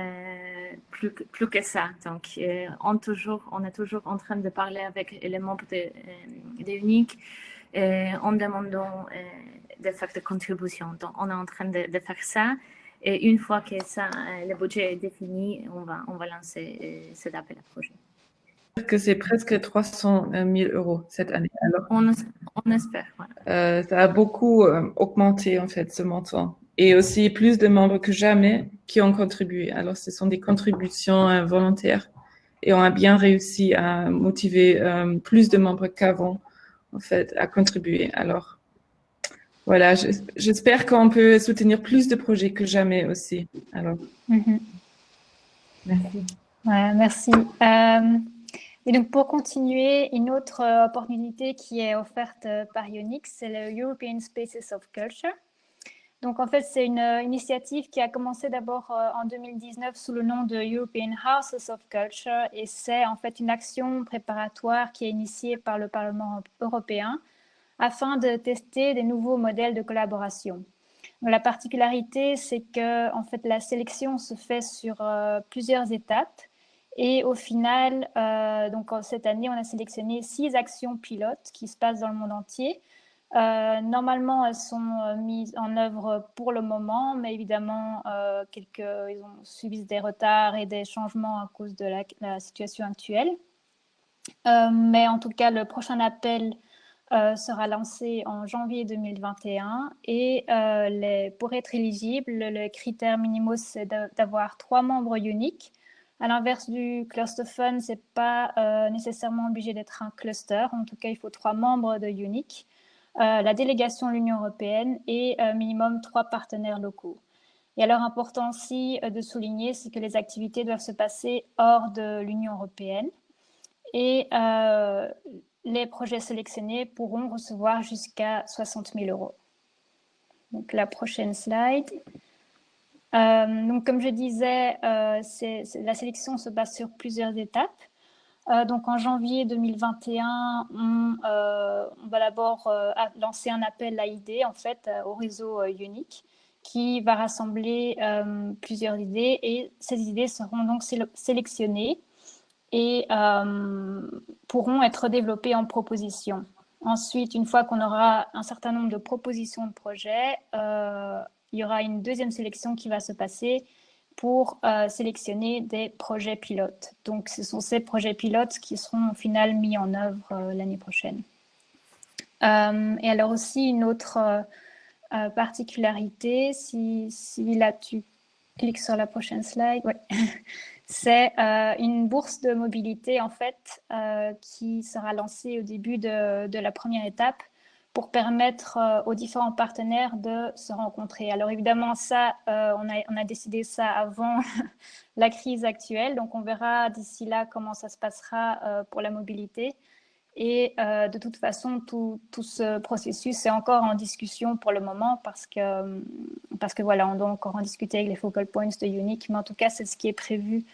[SPEAKER 6] plus que ça. Donc, on est toujours en train de parler avec les membres de UNIC en demandant de faire des contributions. Donc, on est en train de faire ça. Et une fois que ça, le budget est défini, on va lancer cet appel à projet.
[SPEAKER 5] Que c'est presque 300 000 euros cette année. Alors,
[SPEAKER 6] on espère. Ouais.
[SPEAKER 5] Ça a beaucoup augmenté en fait ce montant. Et aussi plus de membres que jamais qui ont contribué. Alors, ce sont des contributions volontaires. Et on a bien réussi à motiver plus de membres qu'avant, en fait, à contribuer. Alors, voilà, j'espère qu'on peut soutenir plus de projets que jamais aussi. Alors,
[SPEAKER 7] Merci. Ouais, merci. Et donc, pour continuer, une autre opportunité qui est offerte par UNIC, c'est le European Spaces of Culture. Donc, en fait, c'est une initiative qui a commencé d'abord en 2019 sous le nom de European Houses of Culture, et c'est en fait une action préparatoire qui est initiée par le Parlement européen afin de tester des nouveaux modèles de collaboration. Donc, la particularité, c'est que en fait, la sélection se fait sur plusieurs étapes. Et au final, donc cette année, on a sélectionné 6 actions pilotes qui se passent dans le monde entier. Normalement, elles sont mises en œuvre pour le moment, mais évidemment, ils ont subi des retards et des changements à cause de la situation actuelle. Mais en tout cas, le prochain appel sera lancé en janvier 2021 et pour être éligible, le critère minimum, c'est d'avoir 3 membres uniques. À l'inverse du cluster fund, ce n'est pas nécessairement obligé d'être un cluster. En tout cas, il faut 3 membres de UNIC, la délégation de l'Union européenne et minimum 3 partenaires locaux. Et alors, important aussi de souligner, c'est que les activités doivent se passer hors de l'Union européenne. Et les projets sélectionnés pourront recevoir jusqu'à 60 000 euros. Donc, la prochaine slide. Donc, comme je disais, la sélection se base sur plusieurs étapes. Donc, en janvier 2021, on va d'abord lancer un appel à idées, en fait, au réseau UNIC, qui va rassembler plusieurs idées, et ces idées seront donc sélectionnées et pourront être développées en propositions. Ensuite, une fois qu'on aura un certain nombre de propositions de projets, il y aura une deuxième sélection qui va se passer pour sélectionner des projets pilotes. Donc, ce sont ces projets pilotes qui seront au final mis en œuvre l'année prochaine. Et alors aussi, une autre particularité, si là tu cliques sur la prochaine slide, ouais. C'est une bourse de mobilité, en fait, qui sera lancée au début de la première étape pour permettre aux différents partenaires de se rencontrer. Alors évidemment, ça, on a décidé ça avant la crise actuelle, donc on verra d'ici là comment ça se passera pour la mobilité. Et de toute façon, tout ce processus est encore en discussion pour le moment parce que voilà, on doit encore en discuter avec les focal points de UNIC, mais en tout cas, c'est ce qui est prévu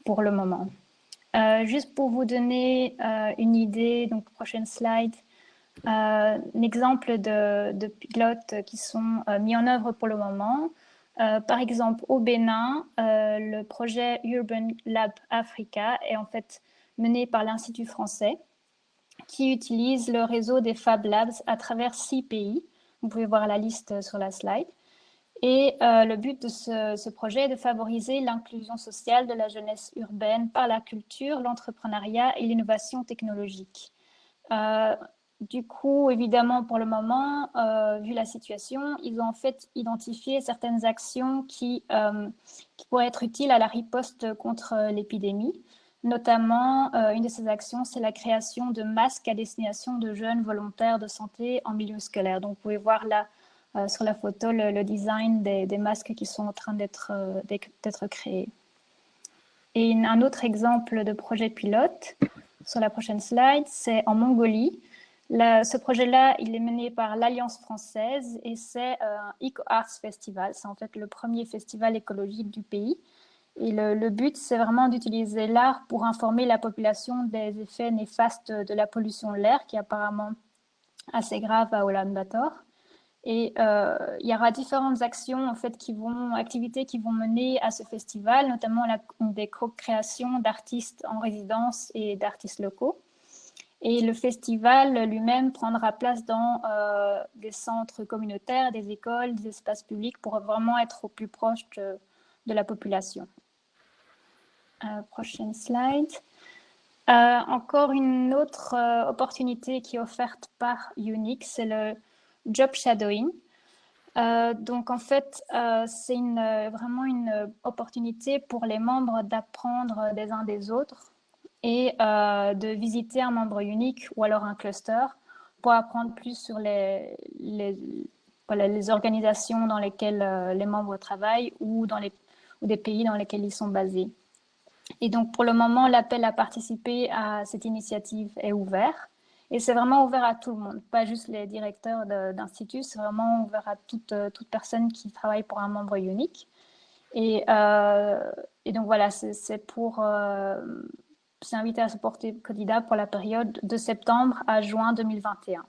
[SPEAKER 7] pour le moment. Juste pour vous donner une idée, donc prochaine slide, un exemple de pilotes qui sont mis en œuvre pour le moment. Par exemple, au Bénin, le projet Urban Lab Africa est en fait mené par l'Institut français, qui utilise le réseau des Fab Labs à travers 6 pays. Vous pouvez voir la liste sur la slide. Et le but de ce projet est de favoriser l'inclusion sociale de la jeunesse urbaine par la culture, l'entrepreneuriat et l'innovation technologique. Du coup, évidemment, pour le moment, vu la situation, ils ont en fait identifié certaines actions qui pourraient être utiles à la riposte contre l'épidémie. Notamment, une de ces actions, c'est la création de masques à destination de jeunes volontaires de santé en milieu scolaire. Donc, vous pouvez voir là sur la photo le design des masques qui sont en train d'être créés. Et un autre exemple de projet pilote, sur la prochaine slide, c'est en Mongolie. Ce projet-là, il est mené par l'Alliance française et c'est un Eco-Arts Festival. C'est en fait le premier festival écologique du pays. Et le but, c'est vraiment d'utiliser l'art pour informer la population des effets néfastes de la pollution de l'air, qui est apparemment assez grave à Ulaanbaatar. Et il y aura différentes actions, en fait, activités qui vont mener à ce festival, notamment des co-créations d'artistes en résidence et d'artistes locaux. Et le festival lui-même prendra place dans des centres communautaires, des écoles, des espaces publics pour vraiment être au plus proche de la population. Prochaine slide. Encore une autre opportunité qui est offerte par UNIC, c'est le job shadowing. Donc en fait, c'est vraiment une opportunité pour les membres d'apprendre des uns des autres et de visiter un membre unique ou alors un cluster pour apprendre plus sur les organisations dans lesquelles les membres travaillent ou des pays dans lesquels ils sont basés. Et donc, pour le moment, l'appel à participer à cette initiative est ouvert. Et c'est vraiment ouvert à tout le monde, pas juste les directeurs d'instituts, c'est vraiment ouvert à toute personne qui travaille pour un membre unique. Et donc, voilà, c'est invité à se porter candidat pour la période de septembre à juin 2021.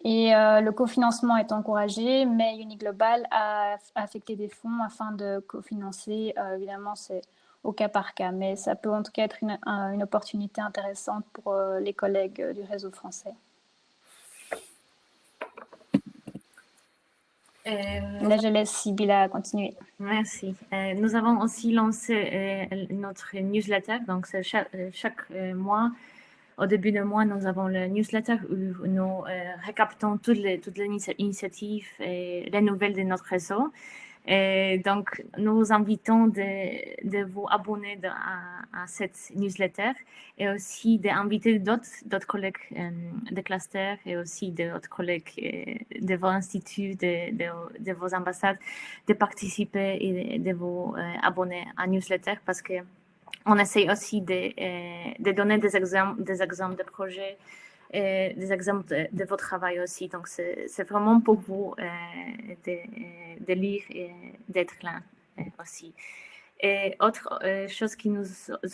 [SPEAKER 7] Et le cofinancement est encouragé, mais Uniglobal a affecté des fonds afin de cofinancer. Évidemment, c'est au cas par cas, mais ça peut en tout cas être une opportunité intéressante pour les collègues du réseau français. Là, je laisse Sybilla continuer.
[SPEAKER 6] Merci. Nous avons aussi lancé notre newsletter, donc chaque mois. Au début du mois, nous avons le newsletter où nous récapitons toutes les initiatives et les nouvelles de notre réseau. Et donc, nous vous invitons de vous abonner à cette newsletter et aussi d'inviter d'autres collègues de cluster et aussi d'autres collègues de vos instituts, de vos ambassades, de participer et de vous abonner à la newsletter parce que on essaie aussi de donner des exemples de projets, des exemples de votre travail aussi. Donc, c'est vraiment pour vous de lire et d'être là aussi. Et autre chose que nous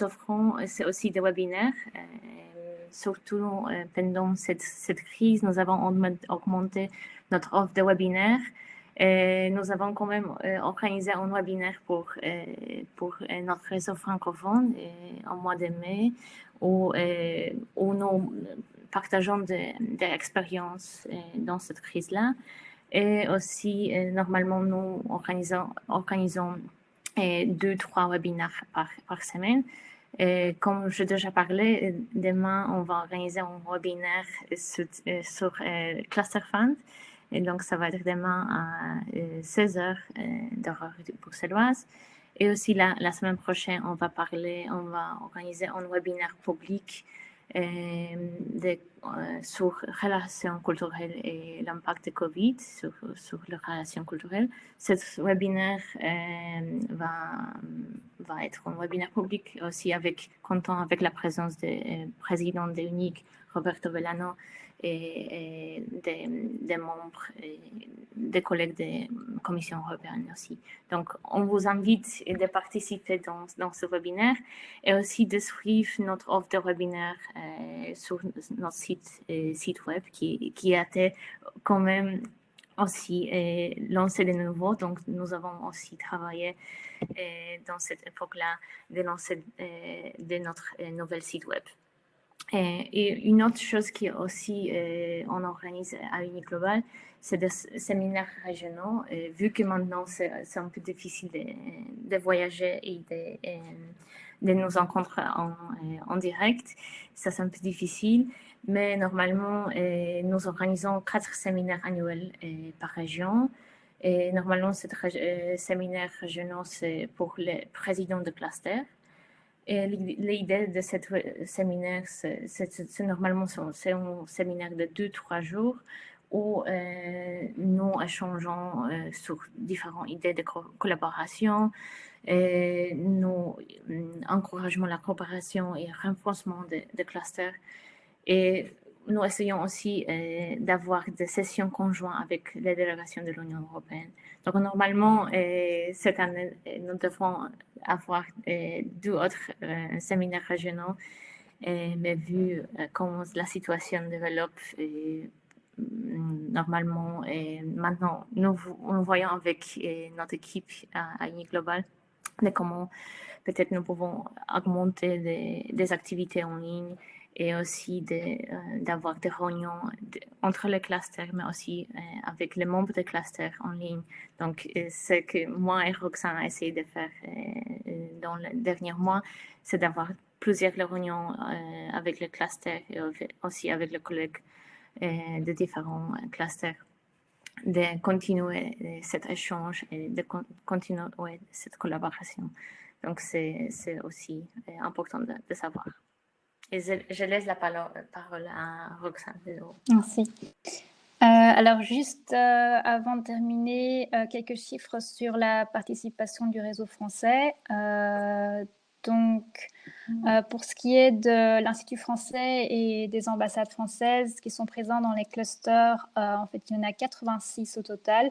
[SPEAKER 6] offrons, c'est aussi des webinaires. Surtout pendant cette crise, nous avons augmenté notre offre de webinaires. Nous avons quand même organisé un webinaire pour notre réseau francophone en mois de mai où nous partageons des expériences dans cette crise-là. Et aussi, normalement, nous organisons 2-3 webinaires par semaine. Et comme j'ai déjà parlé, demain, on va organiser un webinaire sur Cluster Fund. Et donc, ça va être demain à 16h d'heure bruxelloise. Et aussi, la semaine prochaine, on va organiser un webinaire public sur relations culturelles et l'impact de Covid sur les relations culturelles. Cet webinaire va être un webinaire public aussi comptant avec la présence du président de l'UNIC, Roberto Vellano, et des membres, des collègues de la Commission européenne aussi. Donc, on vous invite de participer dans ce webinaire et aussi de suivre notre offre de webinaire sur notre site web qui a été quand même aussi lancé de nouveau. Donc, nous avons aussi travaillé dans cette époque-là de lancer de notre nouvel site web. Et une autre chose qui aussi on organise à Uniglobal, c'est des séminaires régionaux. Vu que maintenant c'est un peu difficile de voyager et de nous rencontrer en direct, ça c'est un peu difficile. Mais normalement, nous organisons 4 séminaires annuels par région. Et normalement, ces séminaires régionaux, c'est pour les présidents de cluster. Et l'idée de ce séminaire, c'est normalement c'est un séminaire de 2-3 jours où nous échangeons sur différentes idées de collaboration, et nous encourageons la coopération et le renforcement de clusters. Et nous essayons aussi d'avoir des sessions conjointes avec les délégations de l'Union européenne. Donc, normalement, cette année, nous devons avoir deux autres séminaires régionaux, mais vu comment la situation développe, normalement, maintenant, nous voyons avec notre équipe à Uni Global de comment peut-être nous pouvons augmenter des activités en ligne et aussi d'avoir des réunions entre les clusters, mais aussi avec les membres des clusters en ligne. Donc, ce que moi et Roxane a essayé de faire dans les derniers mois, c'est d'avoir plusieurs réunions avec les clusters et aussi avec les collègues de différents clusters, de continuer cet échange et de continuer cette collaboration. Donc, c'est aussi important de savoir. Et je laisse la parole à Roxane.
[SPEAKER 7] Merci. Alors, juste avant de terminer, quelques chiffres sur la participation du réseau français. Pour ce qui est de l'Institut français et des ambassades françaises qui sont présents dans les clusters, en fait, il y en a 86 au total.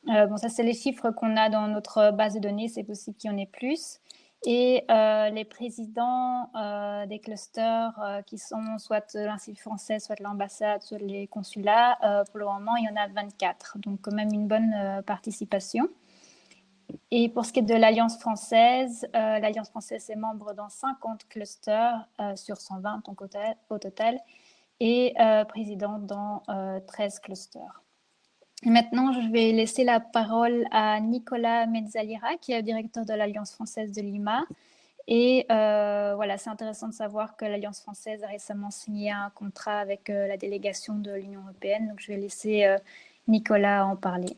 [SPEAKER 7] Bon, ça, c'est les chiffres qu'on a dans notre base de données. C'est possible qu'il y en ait plus. Et les présidents des clusters qui sont soit l'Institut français, soit l'ambassade, soit les consulats, pour le moment, il y en a 24. Donc, quand même une bonne participation. Et pour ce qui est de l'Alliance française est membre dans 50 clusters sur 120 donc au total, et présidente dans 13 clusters. Et maintenant, je vais laisser la parole à Nicolas Mezzalira, qui est le directeur de l'Alliance française de Lima. Et voilà, c'est intéressant de savoir que l'Alliance française a récemment signé un contrat avec la délégation de l'Union européenne. Donc, je vais laisser Nicolas en parler.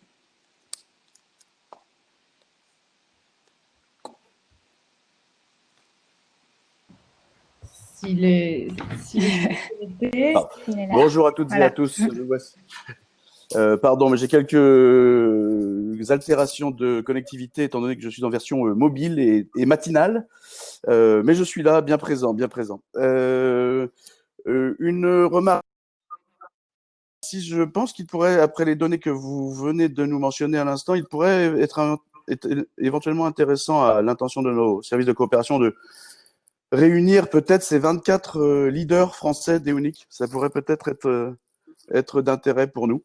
[SPEAKER 3] Bonjour à toutes et à tous. Pardon, mais j'ai quelques altérations de connectivité étant donné que je suis en version mobile et matinale. Mais je suis là, bien présent, bien présent. Une remarque. Si je pense qu'il pourrait, après les données que vous venez de nous mentionner à l'instant, il pourrait être éventuellement intéressant à l'intention de nos services de coopération de réunir peut-être ces 24 leaders français d'EUNIC. Ça pourrait peut-être être d'intérêt pour nous.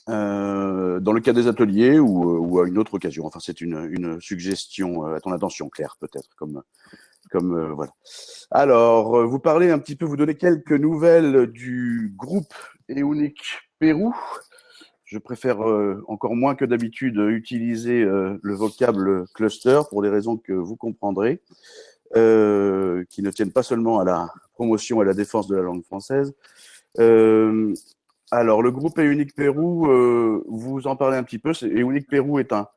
[SPEAKER 3] Dans le cas des ateliers ou à une autre occasion. Enfin, c'est une suggestion à ton attention, Claire, peut-être, comme voilà. Alors, vous parlez un petit peu, vous donnez quelques nouvelles du groupe EUNIC Pérou. Je préfère encore moins que d'habitude utiliser le vocable cluster pour des raisons que vous comprendrez, qui ne tiennent pas seulement à la promotion et à la défense de la langue française. Alors, le groupe EUNIC Pérou, vous en parlez un petit peu. EUNIC Pérou est un...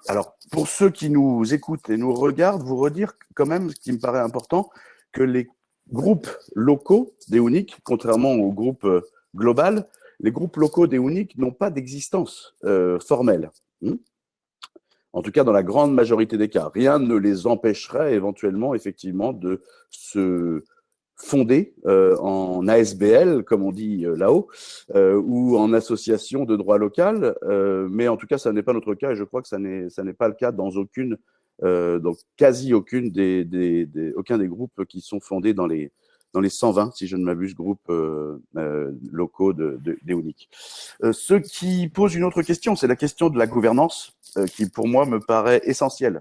[SPEAKER 3] Alors, pour ceux qui nous écoutent et nous regardent, vous redire quand même, ce qui me paraît important, que les groupes locaux d'EUNIC, contrairement au groupe global, les groupes locaux d'EUNIC n'ont pas d'existence formelle. En tout cas, dans la grande majorité des cas. Rien ne les empêcherait éventuellement, effectivement, de se fondé en ASBL, comme on dit là-haut, ou en association de droit local, mais en tout cas, ça n'est pas notre cas, et je crois que ça n'est pas le cas dans aucune, donc quasi aucun des groupes qui sont fondés dans les 120, si je ne m'abuse, groupes locaux d'EUNIC. Ce qui pose une autre question, c'est la question de la gouvernance, qui pour moi me paraît essentielle.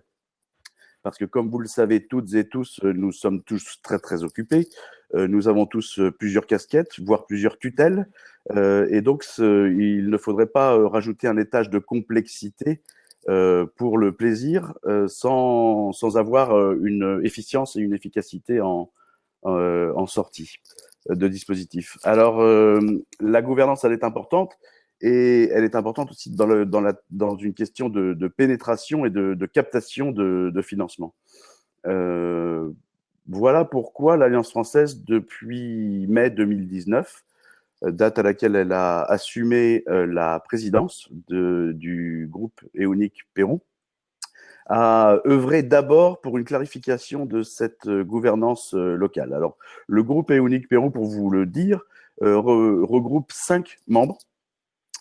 [SPEAKER 3] Parce que comme vous le savez toutes et tous, nous sommes tous très très occupés. Nous avons tous plusieurs casquettes, voire plusieurs tutelles. Et donc, il ne faudrait pas rajouter un étage de complexité pour le plaisir sans avoir une efficience et une efficacité en sortie de dispositif. Alors, la gouvernance, elle est importante. Et elle est importante aussi dans une question de pénétration et de captation de financement. Voilà pourquoi l'Alliance française, depuis mai 2019, date à laquelle elle a assumé la présidence du groupe EUNIC Pérou, a œuvré d'abord pour une clarification de cette gouvernance locale. Alors, le groupe EUNIC Pérou, pour vous le dire, regroupe 5 membres,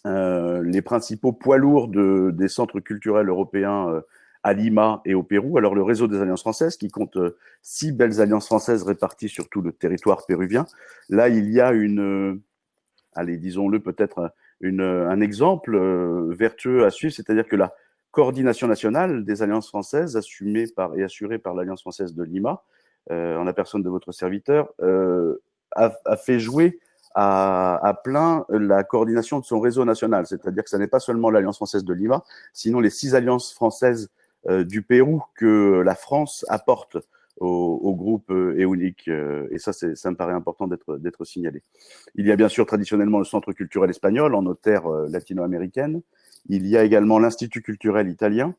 [SPEAKER 3] les principaux poids lourds des centres culturels européens à Lima et au Pérou. Alors, le réseau des Alliances françaises, qui compte 6 belles alliances françaises réparties sur tout le territoire péruvien. Là, il y a allez, disons-le, peut-être un exemple vertueux à suivre, c'est-à-dire que la coordination nationale des alliances françaises, assurée par l'Alliance française de Lima, en la personne de votre serviteur, a fait jouer à plein la coordination de son réseau national. C'est-à-dire que ce n'est pas seulement l'Alliance française de Lima, sinon les 6 alliances françaises du Pérou que la France apporte au groupe EUNIC. Et ça me paraît important d'être signalé. Il y a bien sûr traditionnellement le Centre culturel espagnol en terre latino-américaine. Il y a également l'Institut culturel italien.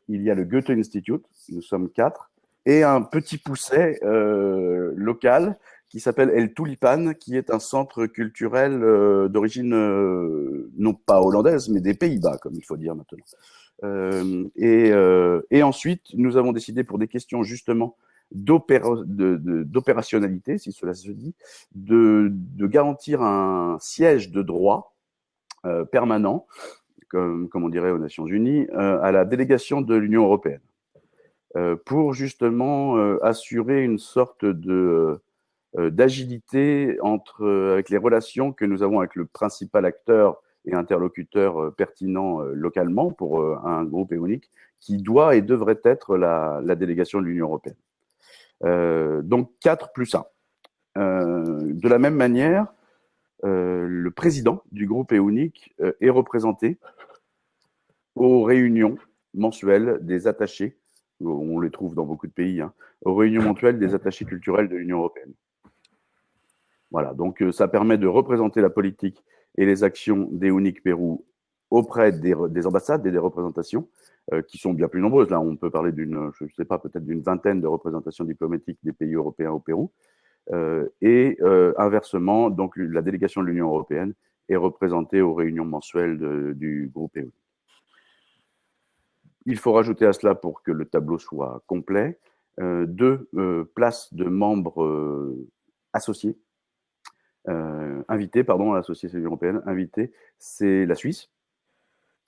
[SPEAKER 3] Il y a le Goethe Institute, nous sommes 4. Et un petit pousset local qui s'appelle El Tulipan, qui est un centre culturel d'origine non pas hollandaise, mais des Pays-Bas, comme il faut dire maintenant. Et ensuite, nous avons décidé, pour des questions justement d'opérationnalité, si cela se dit, de garantir un siège de droit permanent, comme on dirait aux Nations Unies, à la délégation de l'Union européenne, pour justement assurer une sorte d'agilité avec les relations que nous avons avec le principal acteur et interlocuteur pertinent localement pour un groupe EUNIC qui doit et devrait être la délégation de l'Union européenne. Donc 4 plus 1. De la même manière, le président du groupe EUNIC est représenté aux réunions mensuelles des attachés, on les trouve dans beaucoup de pays, aux réunions mensuelles des attachés culturels de l'Union européenne. Voilà, donc ça permet de représenter la politique et les actions d'EUNIC Pérou auprès des ambassades et des représentations, qui sont bien plus nombreuses. Là, on peut parler je ne sais pas, peut-être d'une vingtaine de représentations diplomatiques des pays européens au Pérou. Et inversement, donc la délégation de l'Union européenne est représentée aux réunions mensuelles du groupe EUNIC. Il faut rajouter à cela, pour que le tableau soit complet, 2 places de membres associés, invités, pardon, à l'association européenne. Invité, c'est la Suisse,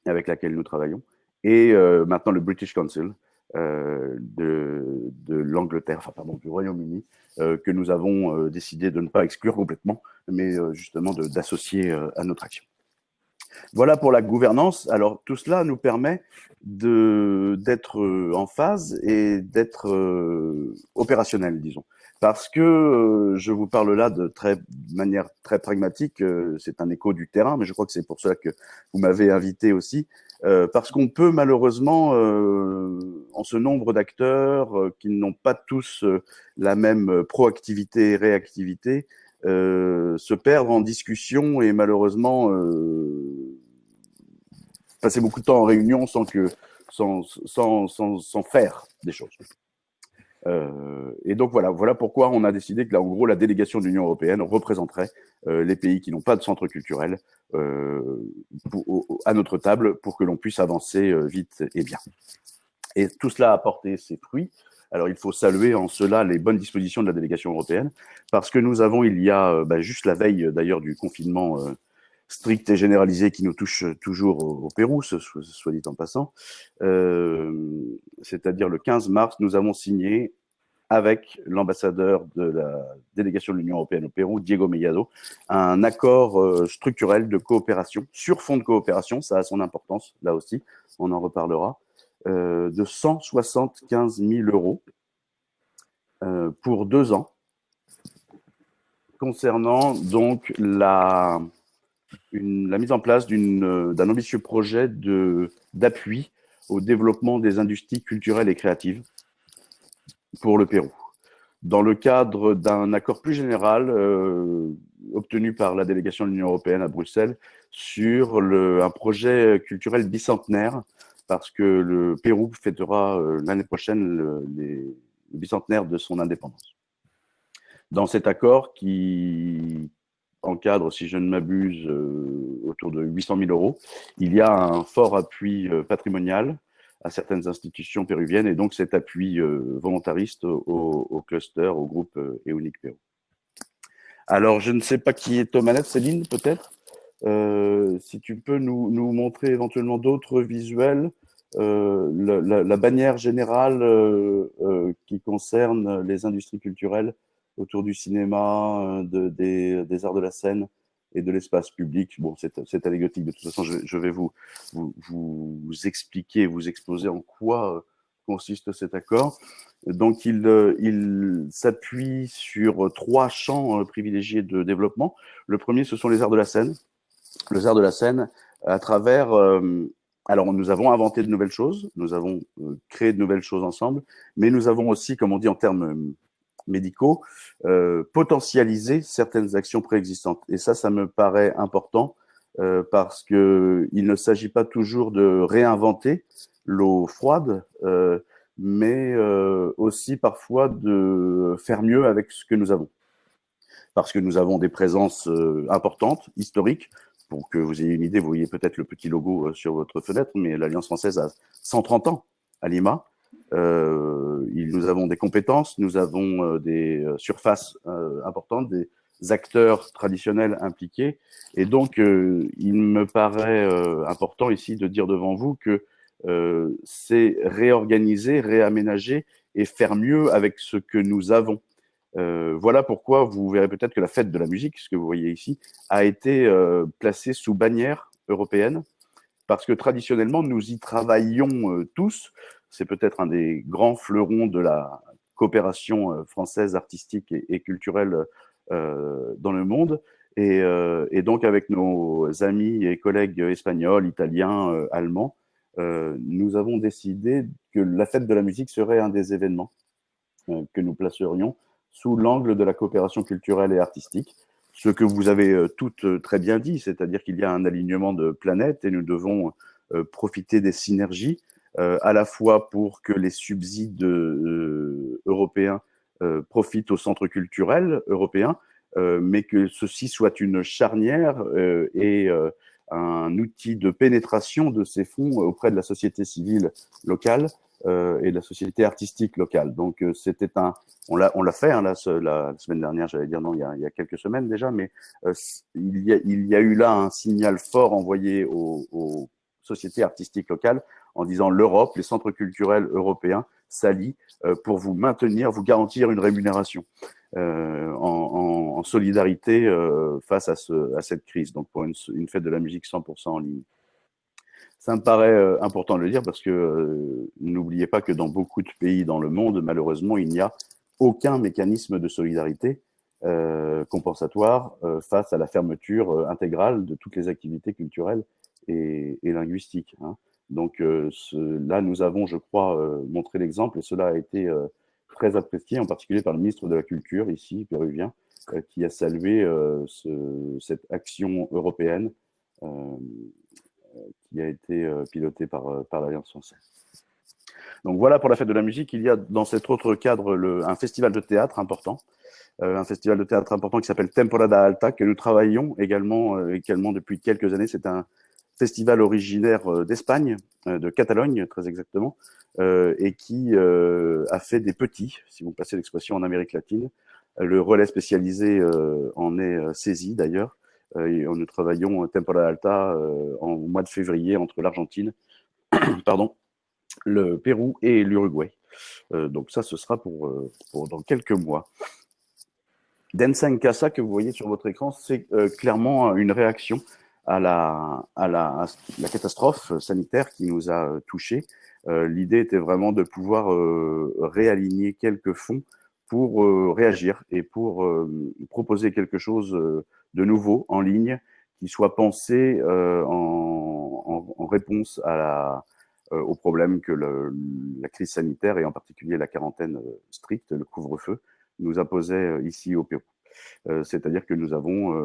[SPEAKER 3] avec laquelle nous travaillons, et maintenant le British Council de l'Angleterre, enfin pardon, du Royaume-Uni, que nous avons décidé de ne pas exclure complètement, mais justement d'associer à notre action. Voilà pour la gouvernance. Alors tout cela nous permet d'être en phase et d'être opérationnel, disons. Parce que je vous parle là de manière très pragmatique, c'est un écho du terrain, mais je crois que c'est pour cela que vous m'avez invité aussi, parce qu'on peut malheureusement, en ce nombre d'acteurs qui n'ont pas tous la même proactivité et réactivité, se perdre en discussion et malheureusement passer beaucoup de temps en réunion sans faire des choses. Et donc voilà pourquoi on a décidé que là, en gros, la délégation de l'Union européenne représenterait les pays qui n'ont pas de centre culturel à notre table, pour que l'on puisse avancer vite et bien. Et tout cela a porté ses fruits. Alors, il faut saluer en cela les bonnes dispositions de la délégation européenne, parce que nous avons, il y a juste la veille d'ailleurs du confinement strict et généralisé qui nous touche toujours au Pérou, soit dit en passant, c'est-à-dire le 15 mars, nous avons signé avec l'ambassadeur de la délégation de l'Union européenne au Pérou, Diego Mellado, un accord structurel de coopération, sur fond de coopération, ça a son importance, là aussi, on en reparlera, de 175 000 € pour 2 ans, concernant donc la mise en place d'un ambitieux projet d'appui au développement des industries culturelles et créatives pour le Pérou, dans le cadre d'un accord plus général obtenu par la délégation de l'Union européenne à Bruxelles sur un projet culturel bicentenaire, parce que le Pérou fêtera l'année prochaine le bicentenaire de son indépendance. Dans cet accord qui encadre, si je ne m'abuse, autour de 800 000 €, il y a un fort appui patrimonial à certaines institutions péruviennes, et donc cet appui volontariste au cluster, au groupe EUNIC Pérou. Alors, je ne sais pas qui est aux manettes, Céline, peut-être. Si tu peux nous montrer éventuellement d'autres visuels, la bannière générale qui concerne les industries culturelles autour du cinéma, des arts de la scène et de l'espace public. Bon, c'est anecdotique. De toute façon, je vais vous expliquer, vous exposer en quoi consiste cet accord. Donc, il s'appuie sur 3 champs privilégiés de développement. Le premier, ce sont les arts de la scène. Les arts de la scène, à travers… alors, nous avons inventé de nouvelles choses, nous avons créé de nouvelles choses ensemble, mais nous avons aussi, comme on dit en termes médicaux, potentialisé certaines actions préexistantes. Et ça me paraît important parce qu'il ne s'agit pas toujours de réinventer l'eau froide, mais aussi parfois de faire mieux avec ce que nous avons. Parce que nous avons des présences importantes, historiques. Pour que vous ayez une idée, vous voyez peut-être le petit logo sur votre fenêtre, mais l'Alliance française a 130 ans à Lima. Nous avons des compétences, nous avons des surfaces importantes, des acteurs traditionnels impliqués. Et donc, il me paraît important ici de dire devant vous que c'est réorganiser, réaménager et faire mieux avec ce que nous avons. Voilà pourquoi vous verrez peut-être que la fête de la musique, ce que vous voyez ici, a été placée sous bannière européenne, parce que traditionnellement, nous y travaillions tous. C'est peut-être un des grands fleurons de la coopération française artistique et culturelle dans le monde. Et donc, avec nos amis et collègues espagnols, italiens, allemands, nous avons décidé que la fête de la musique serait un des événements que nous placerions sous l'angle de la coopération culturelle et artistique. Ce que vous avez toutes très bien dit, c'est-à-dire qu'il y a un alignement de planètes et nous devons profiter des synergies, à la fois pour que les subsides européens profitent au centre culturel européen, mais que ceci soit une charnière et un outil de pénétration de ces fonds auprès de la société civile locale et de la société artistique locale. Donc, c'était on l'a fait hein, la semaine dernière, j'allais dire non, il y a quelques semaines déjà, mais il y a eu là un signal fort envoyé aux sociétés artistiques locales en disant l'Europe, les centres culturels européens s'allient pour vous maintenir, vous garantir une rémunération en solidarité face à cette crise. Donc, pour une fête de la musique 100% en ligne. Ça me paraît important de le dire parce que n'oubliez pas que dans beaucoup de pays dans le monde, malheureusement, il n'y a aucun mécanisme de solidarité compensatoire face à la fermeture intégrale de toutes les activités culturelles et linguistiques. Hein. Donc là, nous avons, je crois, montré l'exemple et cela a été très apprécié, en particulier par le ministre de la Culture, ici, péruvien, qui a salué cette action européenne qui a été pilotée par l'Alliance française. Donc voilà pour la fête de la musique. Il y a dans cet autre cadre un festival de théâtre important, qui s'appelle Temporada Alta, que nous travaillons également depuis quelques années. C'est un festival originaire d'Espagne, de Catalogne très exactement, et qui a fait des petits, si vous passez l'expression en Amérique latine. Le relais spécialisé en est saisi d'ailleurs. Nous travaillons Temporada Alta en mois de février entre l'Argentine, pardon, le Pérou et l'Uruguay. Donc ça, ce sera pour dans quelques mois. Densa en Casa, que vous voyez sur votre écran, c'est clairement une réaction à la catastrophe sanitaire qui nous a touchés. L'idée était vraiment de pouvoir réaligner quelques fonds pour réagir et pour proposer quelque chose de nouveau en ligne qui soit pensé en réponse au problème que la crise sanitaire et en particulier la quarantaine stricte, le couvre-feu, nous imposait ici au Pérou. C'est-à-dire que nous avons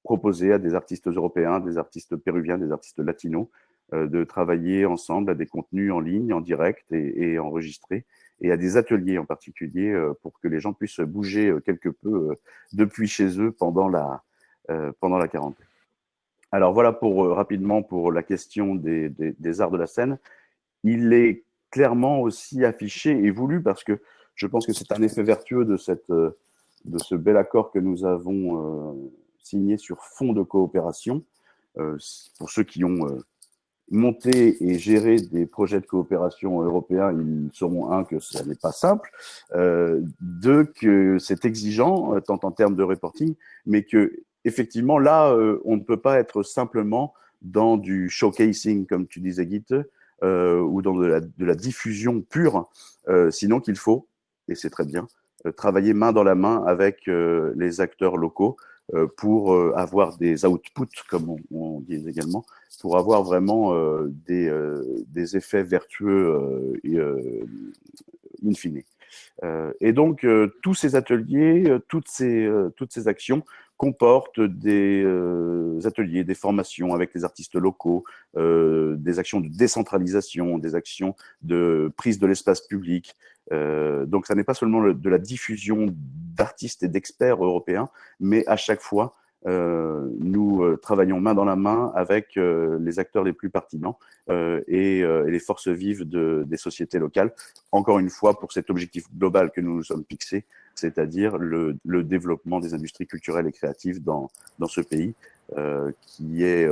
[SPEAKER 3] proposé à des artistes européens, des artistes péruviens, des artistes latinos de travailler ensemble à des contenus en ligne, en direct et enregistrés, et à des ateliers en particulier pour que les gens puissent bouger quelque peu depuis chez eux pendant la quarantaine. Alors voilà rapidement pour la question des arts de la scène. Il est clairement aussi affiché et voulu parce que je pense que c'est un effet vertueux de ce bel accord que nous avons signé sur fonds de coopération. Pour ceux qui ont monté et géré des projets de coopération européens, ils sauront, un, que ça n'est pas simple, deux, que c'est exigeant, tant en termes de reporting, mais que effectivement, là, on ne peut pas être simplement dans du showcasing, comme tu disais, Guite, ou dans de la diffusion pure, sinon qu'il faut, et c'est très bien, travailler main dans la main avec les acteurs locaux pour avoir des outputs, comme on dit également, pour avoir vraiment des effets vertueux in fine. Et donc, tous ces ateliers, toutes ces actions comportent des ateliers, des formations avec les artistes locaux, des actions de décentralisation, des actions de prise de l'espace public. Donc, ça n'est pas seulement de la diffusion d'artistes et d'experts européens, mais à chaque fois, nous travaillons main dans la main avec les acteurs les plus pertinents et les forces vives des sociétés locales, encore une fois pour cet objectif global que nous nous sommes fixés, c'est-à-dire le développement des industries culturelles et créatives dans ce pays, qui est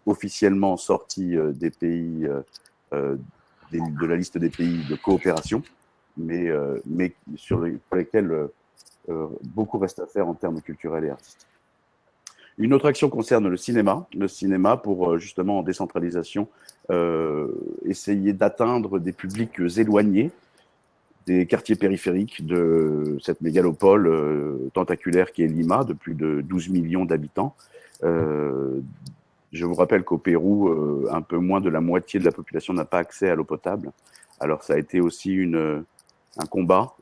[SPEAKER 3] officiellement sorti des pays, de la liste des pays de coopération, mais pour lesquels beaucoup reste à faire en termes culturels et artistiques. Une autre action concerne le cinéma pour justement en décentralisation, essayer d'atteindre des publics éloignés des quartiers périphériques de cette mégalopole tentaculaire qui est Lima, de plus de 12 millions d'habitants. Je vous rappelle qu'au Pérou, un peu moins de la moitié de la population n'a pas accès à l'eau potable. Alors ça a été aussi un combat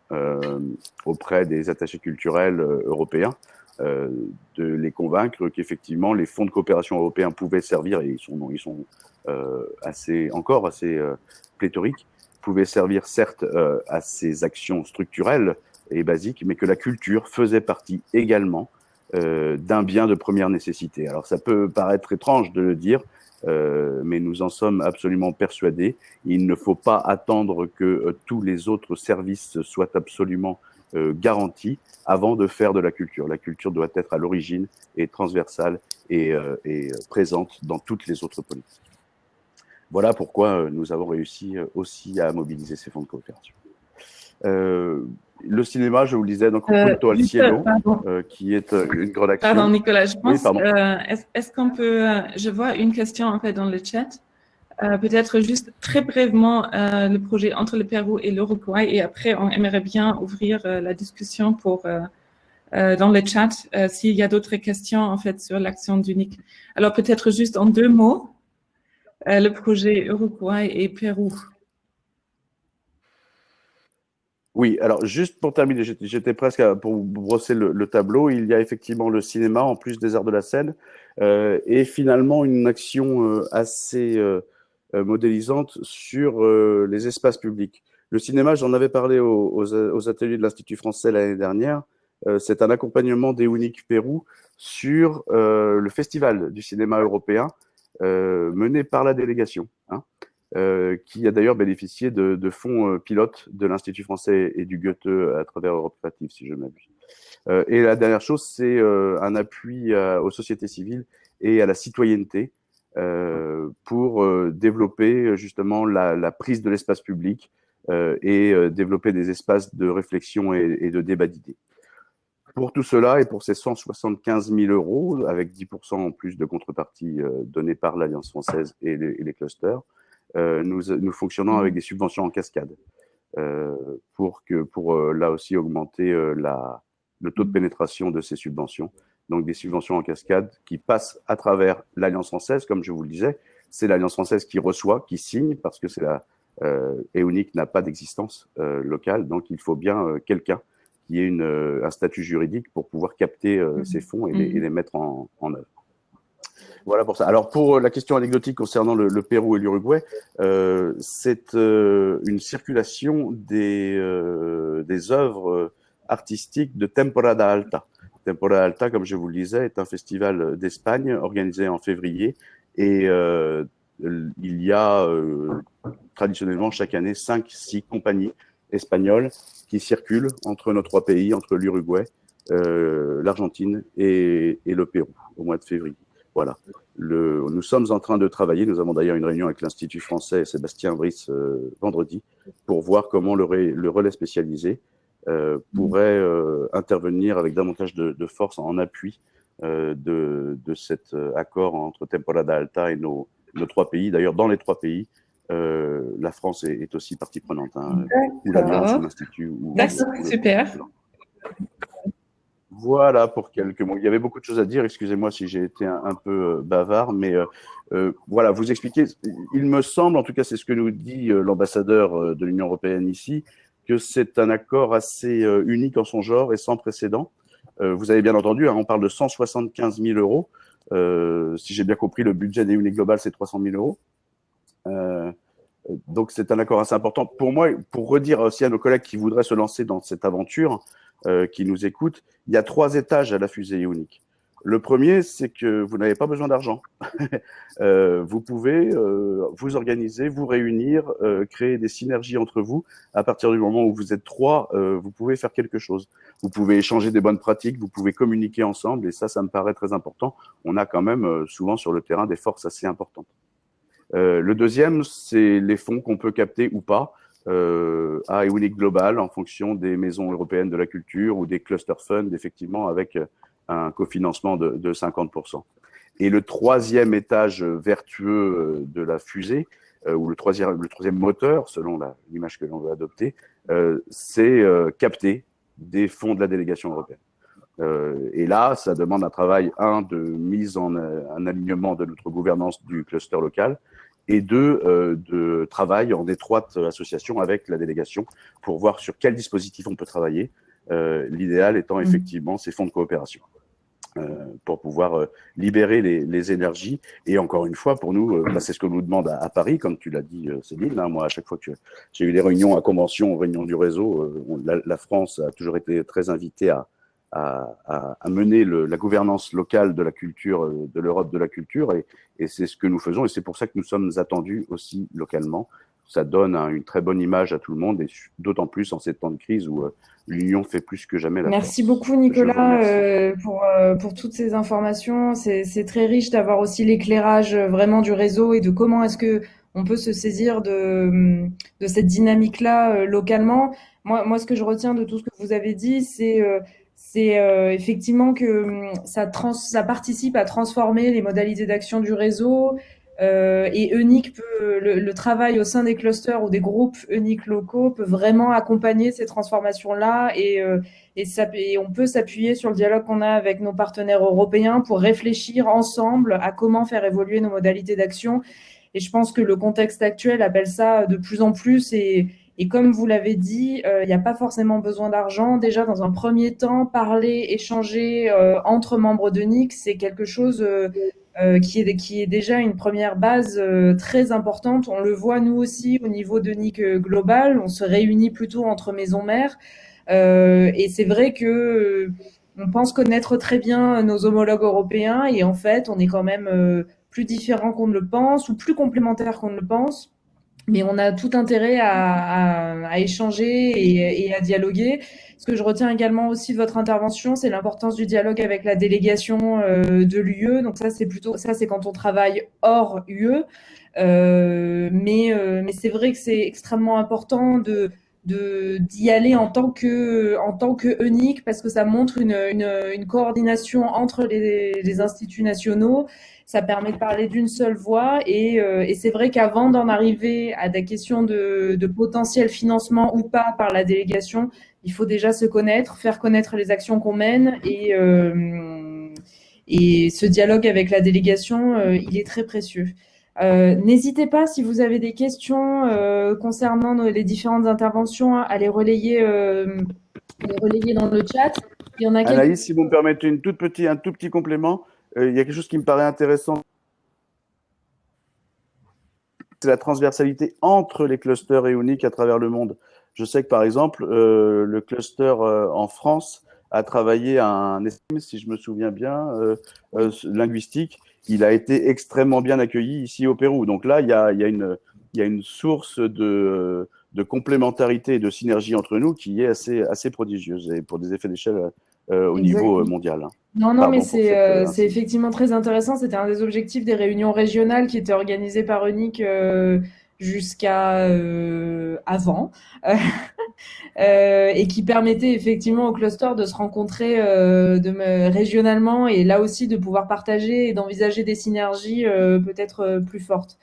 [SPEAKER 3] auprès des attachés culturels européens, de les convaincre qu'effectivement les fonds de coopération européens pouvaient servir, et ils sont encore assez pléthoriques, pouvaient servir certes à ces actions structurelles et basiques, mais que la culture faisait partie également d'un bien de première nécessité. Alors ça peut paraître étrange de le dire, mais nous en sommes absolument persuadés. Il ne faut pas attendre que tous les autres services soient absolument garantis avant de faire de la culture. La culture doit être à l'origine et transversale et présente dans toutes les autres politiques. Voilà pourquoi nous avons réussi aussi à mobiliser ces fonds de coopération. Le cinéma, je vous le disais, donc Punto al Cielo, qui est une grande action.
[SPEAKER 5] Pardon, Nicolas, je pense,
[SPEAKER 3] oui,
[SPEAKER 5] est-ce qu'on peut, je vois une question en fait dans le chat, peut-être juste très brièvement le projet entre le Pérou et l'Uruguay, et après on aimerait bien ouvrir la discussion pour dans le chat s'il y a d'autres questions en fait sur l'action d'UNIC. Alors peut-être juste en 2 mots, le projet Uruguay et Pérou.
[SPEAKER 3] Oui, alors juste pour terminer, j'étais presque pour brosser le tableau. Il y a effectivement le cinéma en plus des arts de la scène et finalement une action assez modélisante sur les espaces publics. Le cinéma, j'en avais parlé aux ateliers de l'Institut français l'année dernière. C'est un accompagnement d'EUNIC Pérou sur le festival du cinéma européen mené par la délégation. Qui a d'ailleurs bénéficié de fonds pilotes de l'Institut français et du Goethe à travers Europe Créative, si je ne m'abuse. Et la dernière chose, c'est un appui aux sociétés civiles et à la citoyenneté pour développer justement la prise de l'espace public et développer des espaces de réflexion et de débat d'idées. Pour tout cela et pour ces 175 000 € avec 10% en plus de contrepartie donnée par l'Alliance française et les clusters, nous fonctionnons avec des subventions en cascade pour là aussi augmenter le taux de pénétration de ces subventions. Donc des subventions en cascade qui passent à travers l'Alliance française, comme je vous le disais. C'est l'Alliance française qui reçoit, qui signe, parce que EUNIC n'a pas d'existence locale, donc il faut bien quelqu'un qui ait un statut juridique pour pouvoir capter ces fonds et les mettre en œuvre. Voilà pour ça. Alors, pour la question anecdotique concernant le Pérou et l'Uruguay, c'est une circulation des œuvres artistiques de Temporada Alta. Temporada Alta, comme je vous le disais, est un festival d'Espagne organisé en février et il y a traditionnellement chaque année 5-6 compagnies espagnoles qui circulent entre nos 3 pays, entre l'Uruguay, l'Argentine et le Pérou au mois de février. Voilà. Nous sommes en train de travailler. Nous avons d'ailleurs une réunion avec l'Institut français et Sébastien Brice vendredi pour voir comment le relais spécialisé pourrait intervenir avec davantage de force en appui de cet accord entre Temporada Alta et nos 3 pays. D'ailleurs, dans les 3 pays, la France est aussi partie prenante, hein, ou l'Alliance, ou l'Institut.
[SPEAKER 5] Super.
[SPEAKER 3] Voilà pour quelques mots. Il y avait beaucoup de choses à dire. Excusez-moi si j'ai été un peu bavard, mais voilà, vous expliquez. Il me semble, en tout cas, c'est ce que nous dit l'ambassadeur de l'Union européenne ici, que c'est un accord assez unique en son genre et sans précédent. Vous avez bien entendu, hein, on parle de 175 000 euros. Si j'ai bien compris, le budget des Unis Global, c'est 300 000 euros. Donc, c'est un accord assez important. Pour moi, pour redire aussi à nos collègues qui voudraient se lancer dans cette aventure, qui nous écoutent, il y a 3 étages à la fusée ionique. Le premier, c'est que vous n'avez pas besoin d'argent. Vous pouvez vous organiser, vous réunir, créer des synergies entre vous. À partir du moment où vous êtes 3, vous pouvez faire quelque chose. Vous pouvez échanger des bonnes pratiques, vous pouvez communiquer ensemble, et ça me paraît très important. On a quand même souvent sur le terrain des forces assez importantes. Le deuxième, c'est les fonds qu'on peut capter ou pas à Eunic Global en fonction des maisons européennes de la culture ou des cluster funds, effectivement, avec un cofinancement de 50%. Et le troisième étage vertueux de la fusée, ou le troisième moteur, selon l'image que l'on veut adopter, c'est capter des fonds de la délégation européenne. Et là, ça demande un travail, de mise en un alignement de notre gouvernance du cluster local, et de travail en étroite association avec la délégation pour voir sur quel dispositif on peut travailler, l'idéal étant effectivement ces fonds de coopération. Pour pouvoir libérer les énergies. Et encore une fois, pour nous, c'est ce qu'on nous demande à Paris, comme tu l'as dit, Céline. Hein, moi, à chaque fois que j'ai eu des réunions à convention, réunions du réseau, la France a toujours été très invitée à mener la gouvernance locale de la culture, de l'Europe de la culture, et c'est ce que nous faisons, et c'est pour ça que nous sommes attendus aussi localement. Ça donne une très bonne image à tout le monde, et d'autant plus en ces temps de crise où l'Union fait plus que jamais la force.
[SPEAKER 2] Merci beaucoup Nicolas pour toutes ces informations. C'est très riche d'avoir aussi l'éclairage vraiment du réseau et de comment est-ce que on peut se saisir de cette dynamique-là localement. Moi, ce que je retiens de tout ce que vous avez dit, c'est effectivement que ça participe à transformer les modalités d'action du réseau. Et Eunic le travail au sein des clusters ou des groupes Eunic locaux peut vraiment accompagner ces transformations-là et on peut s'appuyer sur le dialogue qu'on a avec nos partenaires européens pour réfléchir ensemble à comment faire évoluer nos modalités d'action. Et je pense que le contexte actuel appelle ça de plus en plus et comme vous l'avez dit, il n'y a pas forcément besoin d'argent. Déjà, dans un premier temps, parler, échanger entre membres d'Eunic, c'est quelque chose qui est déjà une première base très importante. On le voit nous aussi au niveau d'Eunic Global. On se réunit plutôt entre maisons mères. Et c'est vrai que on pense connaître très bien nos homologues européens et en fait, on est quand même plus différents qu'on ne le pense ou plus complémentaires qu'on ne le pense. Mais on a tout intérêt à échanger et à dialoguer. Ce que je retiens également aussi de votre intervention, c'est l'importance du dialogue avec la délégation de l'UE. Donc ça, c'est quand on travaille hors UE. Mais c'est vrai que c'est extrêmement important d'y aller en tant que Eunic parce que ça montre une coordination entre les instituts nationaux. Ça permet de parler d'une seule voix et c'est vrai qu'avant d'en arriver à des questions de potentiel financement ou pas par la délégation, il faut déjà se connaître, faire connaître les actions qu'on mène et ce dialogue avec la délégation, il est très précieux. N'hésitez pas, si vous avez des questions concernant les différentes interventions, à les relayer dans le chat. Il y en a
[SPEAKER 3] Anaïs, si vous me permettez un tout petit complément, il y a quelque chose qui me paraît intéressant. C'est la transversalité entre les clusters Eunic à travers le monde. Je sais que, par exemple, le cluster en France a travaillé à un estime, si je me souviens bien, linguistique. Il a été extrêmement bien accueilli ici au Pérou. Donc là, il y a une source de complémentarité et de synergie entre nous qui est assez prodigieuse et pour des effets d'échelle au niveau mondial. Hein.
[SPEAKER 2] Non,
[SPEAKER 3] Pardon
[SPEAKER 2] mais
[SPEAKER 3] pour cette,
[SPEAKER 2] c'est effectivement très intéressant. C'était un des objectifs des réunions régionales qui étaient organisées par UNIC jusqu'à avant. Et qui permettait effectivement au cluster de se rencontrer régionalement et là aussi de pouvoir partager et d'envisager des synergies peut-être plus fortes.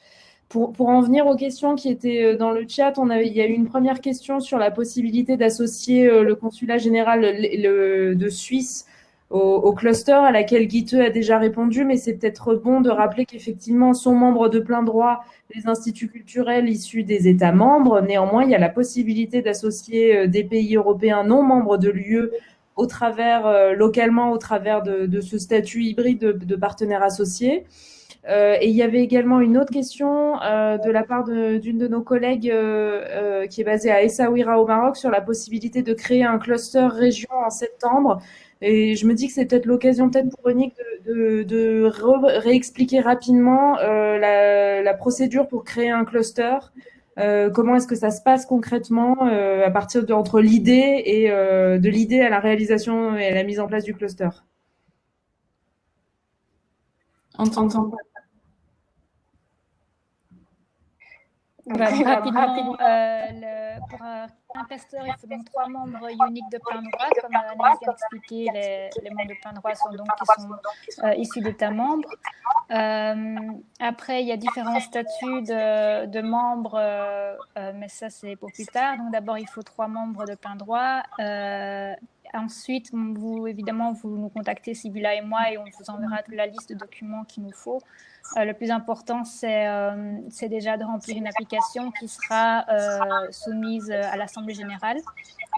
[SPEAKER 2] Pour en venir aux questions qui étaient dans le chat, il y a eu une première question sur la possibilité d'associer le consulat général de Suisse au cluster, à laquelle Guiteux a déjà répondu, mais c'est peut-être bon de rappeler qu'effectivement sont membres de plein droit les instituts culturels issus des États membres. Néanmoins, il y a la possibilité d'associer des pays européens non membres de l'UE localement au travers de ce statut hybride de partenaires associés. Et il y avait également une autre question de la part d'une de nos collègues qui est basée à Essaouira au Maroc sur la possibilité de créer un cluster région en septembre. Et je me dis que c'est peut-être l'occasion pour Unique de réexpliquer rapidement la procédure pour créer un cluster. Comment est-ce que ça se passe concrètement à partir entre l'idée et de l'idée à la réalisation et à la mise en place du cluster.
[SPEAKER 5] On t'entend pas.
[SPEAKER 7] Rapidement, pour un cluster, il faut donc 3 membres uniques de plein droit. Comme Anaïs vient d'expliquer, les membres de plein droit sont issus d'États membres. Après, il y a différents statuts de membres, mais ça, c'est pour plus tard. Donc, d'abord, il faut 3 membres de plein droit. Ensuite, évidemment, vous nous contactez, Sybilla et moi, et on vous enverra toute la liste de documents qu'il nous faut. Le plus important, c'est déjà de remplir une application qui sera soumise à l'Assemblée générale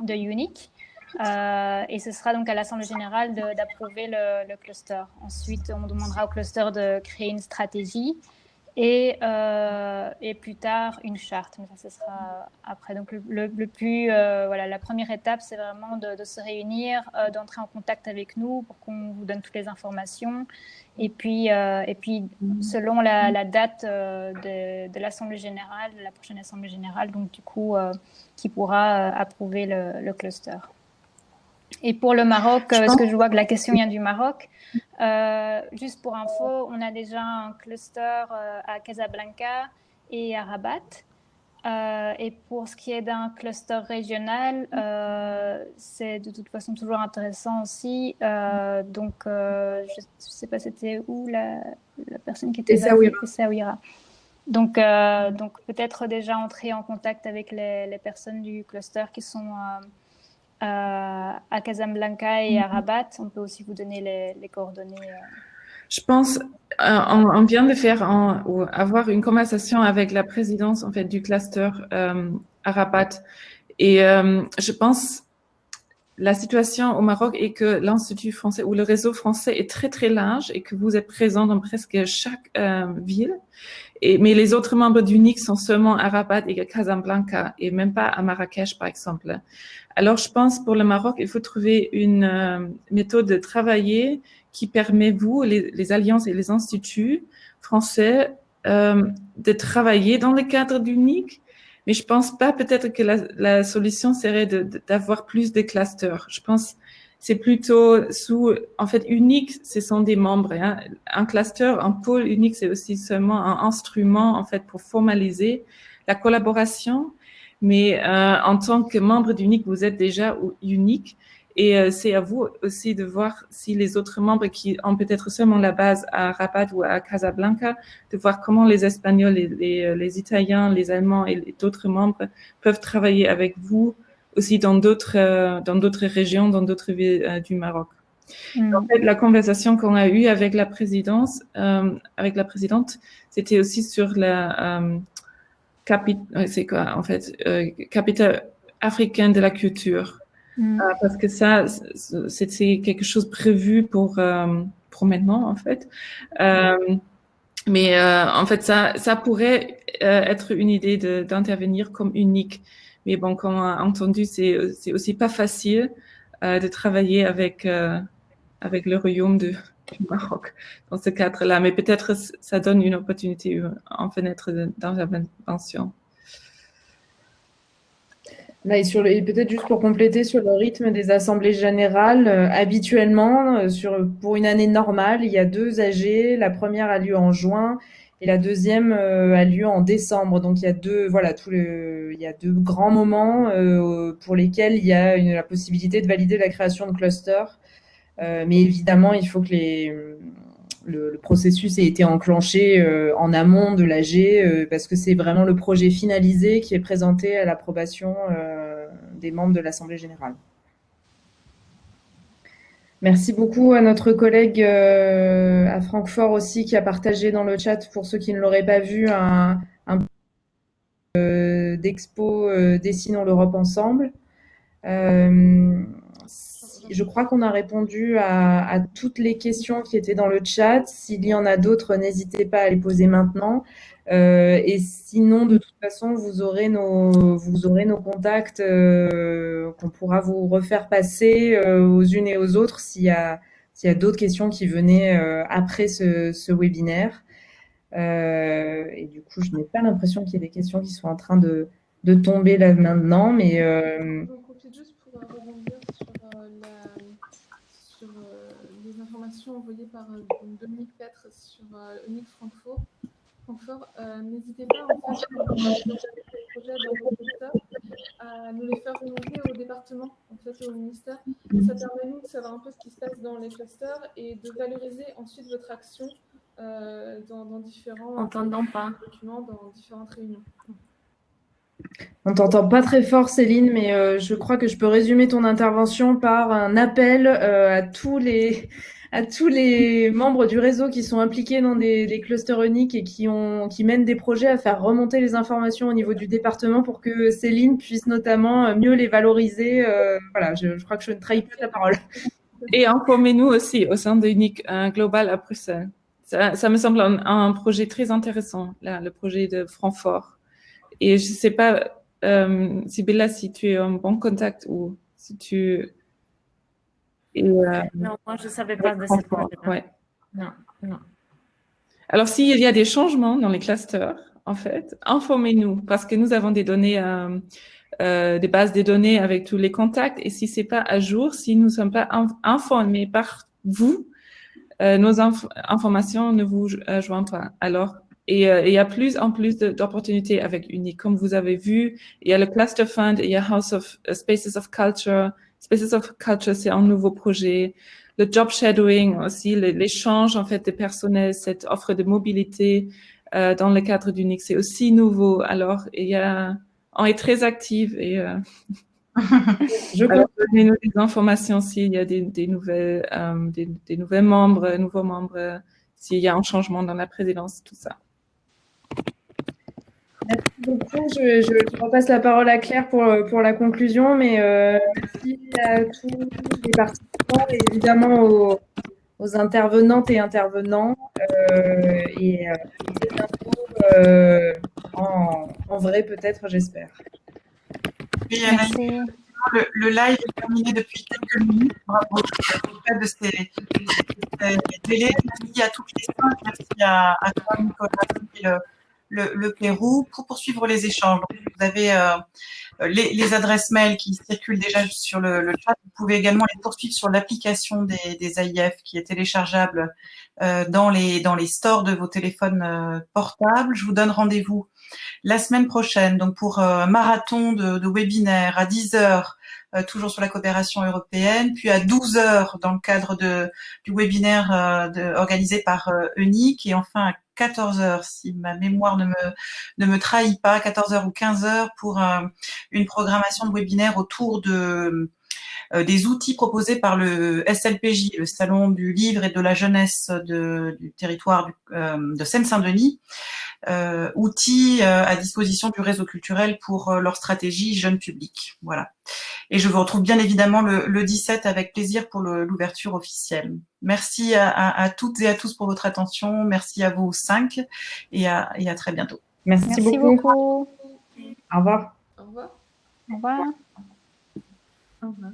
[SPEAKER 7] de UNIC. Et ce sera donc à l'Assemblée générale d'approuver le cluster. Ensuite, on demandera au cluster de créer une stratégie et plus tard une charte. Mais ça, ce sera après. Donc, la première étape, c'est vraiment de se réunir, d'entrer en contact avec nous pour qu'on vous donne toutes les informations. Et puis selon la date de l'Assemblée générale, de la prochaine Assemblée générale, donc du coup, qui pourra approuver le cluster. Et pour le Maroc, parce que je vois que la question vient du Maroc, juste pour info, on a déjà un cluster à Casablanca et à Rabat. Et pour ce qui est d'un cluster régional, c'est de toute façon toujours intéressant aussi. Donc, je ne sais pas c'était où la personne qui était Essaouira. Donc peut-être déjà entrer en contact avec les personnes du cluster qui sont à Casablanca et à Rabat. On peut aussi vous donner les coordonnées.
[SPEAKER 5] Je pense, on vient de avoir une conversation avec la présidence en fait du cluster à Rabat, et je pense la situation au Maroc est que l'Institut français ou le réseau français est très très large et que vous êtes présent dans presque chaque ville. Mais les autres membres d'UNIC sont seulement à Rabat et à Casablanca et même pas à Marrakech, par exemple. Alors, je pense pour le Maroc, il faut trouver une méthode de travailler qui permet vous, les alliances et les instituts français, de travailler dans le cadre d'UNIC. Mais je pense pas peut-être que la solution serait d'avoir plus de clusters. Je pense c'est plutôt en fait, UNIC, ce sont des membres. Hein. Un cluster, un pôle UNIC, c'est aussi seulement un instrument, en fait, pour formaliser la collaboration. Mais en tant que membre d'UNIC, vous êtes déjà UNIC. Et c'est à vous aussi de voir si les autres membres qui ont peut-être seulement la base à Rabat ou à Casablanca, de voir comment les Espagnols, les Italiens, les Allemands et d'autres membres peuvent travailler avec vous aussi dans d'autres régions, dans d'autres villes du Maroc. En fait, la conversation qu'on a eue avec la présidente, c'était aussi sur la capitale africaine de la culture. Parce que ça, c'était quelque chose prévu pour maintenant, en fait. Mais en fait, ça pourrait être une idée d'intervenir comme UNIC. Mais bon, comme on a entendu, c'est aussi pas facile de travailler avec le royaume du Maroc dans ce cadre-là. Mais peut-être ça donne une opportunité, une fenêtre d'intervention.
[SPEAKER 2] Là, et peut-être juste pour compléter sur le rythme des assemblées générales, habituellement, pour une année normale, il y a 2 AG. La première a lieu en juin et la deuxième a lieu en décembre. Donc il y a il y a 2 grands moments pour lesquels il y a la possibilité de valider la création de clusters. Mais évidemment, il faut que le processus ait été enclenché en amont de l'AG parce que c'est vraiment le projet finalisé qui est présenté à l'approbation des membres de l'Assemblée générale. Merci beaucoup à notre collègue à Francfort aussi qui a partagé dans le chat, pour ceux qui ne l'auraient pas vu, un d'expo Dessinons l'Europe ensemble. Je crois qu'on a répondu à toutes les questions qui étaient dans le chat. S'il y en a d'autres, n'hésitez pas à les poser maintenant. Et sinon, de toute façon, vous aurez nos contacts qu'on pourra vous refaire passer aux unes et aux autres s'il y a d'autres questions qui venaient après ce webinaire. Et du coup, je n'ai pas l'impression qu'il y ait des questions qui sont en train de tomber là maintenant, mais
[SPEAKER 4] J'en profite juste pour rebondir sur les informations envoyées par Dominique Petre sur Unique Francfort. N'hésitez pas, en fait, quand vous avez des projets dans vos clusters, à nous les faire remonter au département, en fait, au ministère. Ça permet nous de savoir un peu ce qui se passe dans les clusters et de valoriser ensuite votre action dans différents documents, dans différentes réunions.
[SPEAKER 2] on t'entend pas très fort, Céline, mais je crois que je peux résumer ton intervention par un appel à tous les membres du réseau qui sont impliqués dans des clusters uniques et qui mènent des projets à faire remonter les informations au niveau du département pour que Céline puisse notamment mieux les valoriser. Voilà, je crois que je ne trahis pas ta parole.
[SPEAKER 5] Et informez-nous aussi au sein de Unique Global à Bruxelles. Ça me semble un projet très intéressant, là, le projet de Francfort. Et je ne sais pas, Sybilla, si tu es en bon contact ou si tu...
[SPEAKER 6] Non, moi, je ne savais pas de cette projet-là.
[SPEAKER 5] Ouais.
[SPEAKER 6] Non.
[SPEAKER 5] Alors, s'il y a des changements dans les clusters, en fait, informez-nous, parce que nous avons des données, des bases de données avec tous les contacts, et si c'est pas à jour, si nous ne sommes pas informés par vous, nos informations ne vous joignent pas. Alors, et il y a plus en plus d'opportunités avec Unique. Comme vous avez vu, il y a le Cluster Fund, il y a House of Spaces of Culture. Spaces of Culture, c'est un nouveau projet. Le job shadowing aussi, l'échange en fait de personnel, cette offre de mobilité dans le cadre d'Unique, c'est aussi nouveau. Alors, on est très active et donnez-nous des informations s'il y a des nouvelles, des nouveaux membres, s'il y a un changement dans la présidence, tout ça.
[SPEAKER 2] Merci beaucoup. Je repasse la parole à Claire pour la conclusion, mais merci à tous les participants et évidemment aux intervenantes et intervenants. Et à bientôt en vrai, peut-être, j'espère.
[SPEAKER 1] Oui,
[SPEAKER 7] Merci.
[SPEAKER 1] le live est terminé depuis quelques minutes. Bravo de ces délais. Merci à toutes les 5. Merci à toi, Nicolas, et le Pérou. Pour poursuivre les échanges, donc, vous avez les adresses mail qui circulent déjà sur le chat. Vous pouvez également les poursuivre sur l'application des AIF qui est téléchargeable dans les stores de vos téléphones portables. Je vous donne rendez-vous la semaine prochaine, donc pour un marathon de webinaires à 10h, toujours sur la coopération européenne, puis à 12h dans le cadre du webinaire organisé par Unique, et enfin à 14h, si ma mémoire ne me trahit pas, 14h ou 15h pour une programmation de webinaire autour des outils proposés par le SLPJ, le Salon du Livre et de la Jeunesse du territoire de Seine-Saint-Denis, outils à disposition du réseau culturel pour leur stratégie jeune public. Voilà. Et je vous retrouve bien évidemment le 17 avec plaisir pour l'ouverture officielle. Merci à toutes et à tous pour votre attention. Merci à vous 5 et à très bientôt.
[SPEAKER 2] Merci beaucoup. Au revoir.
[SPEAKER 4] Au revoir.
[SPEAKER 7] Au revoir.
[SPEAKER 4] Au revoir.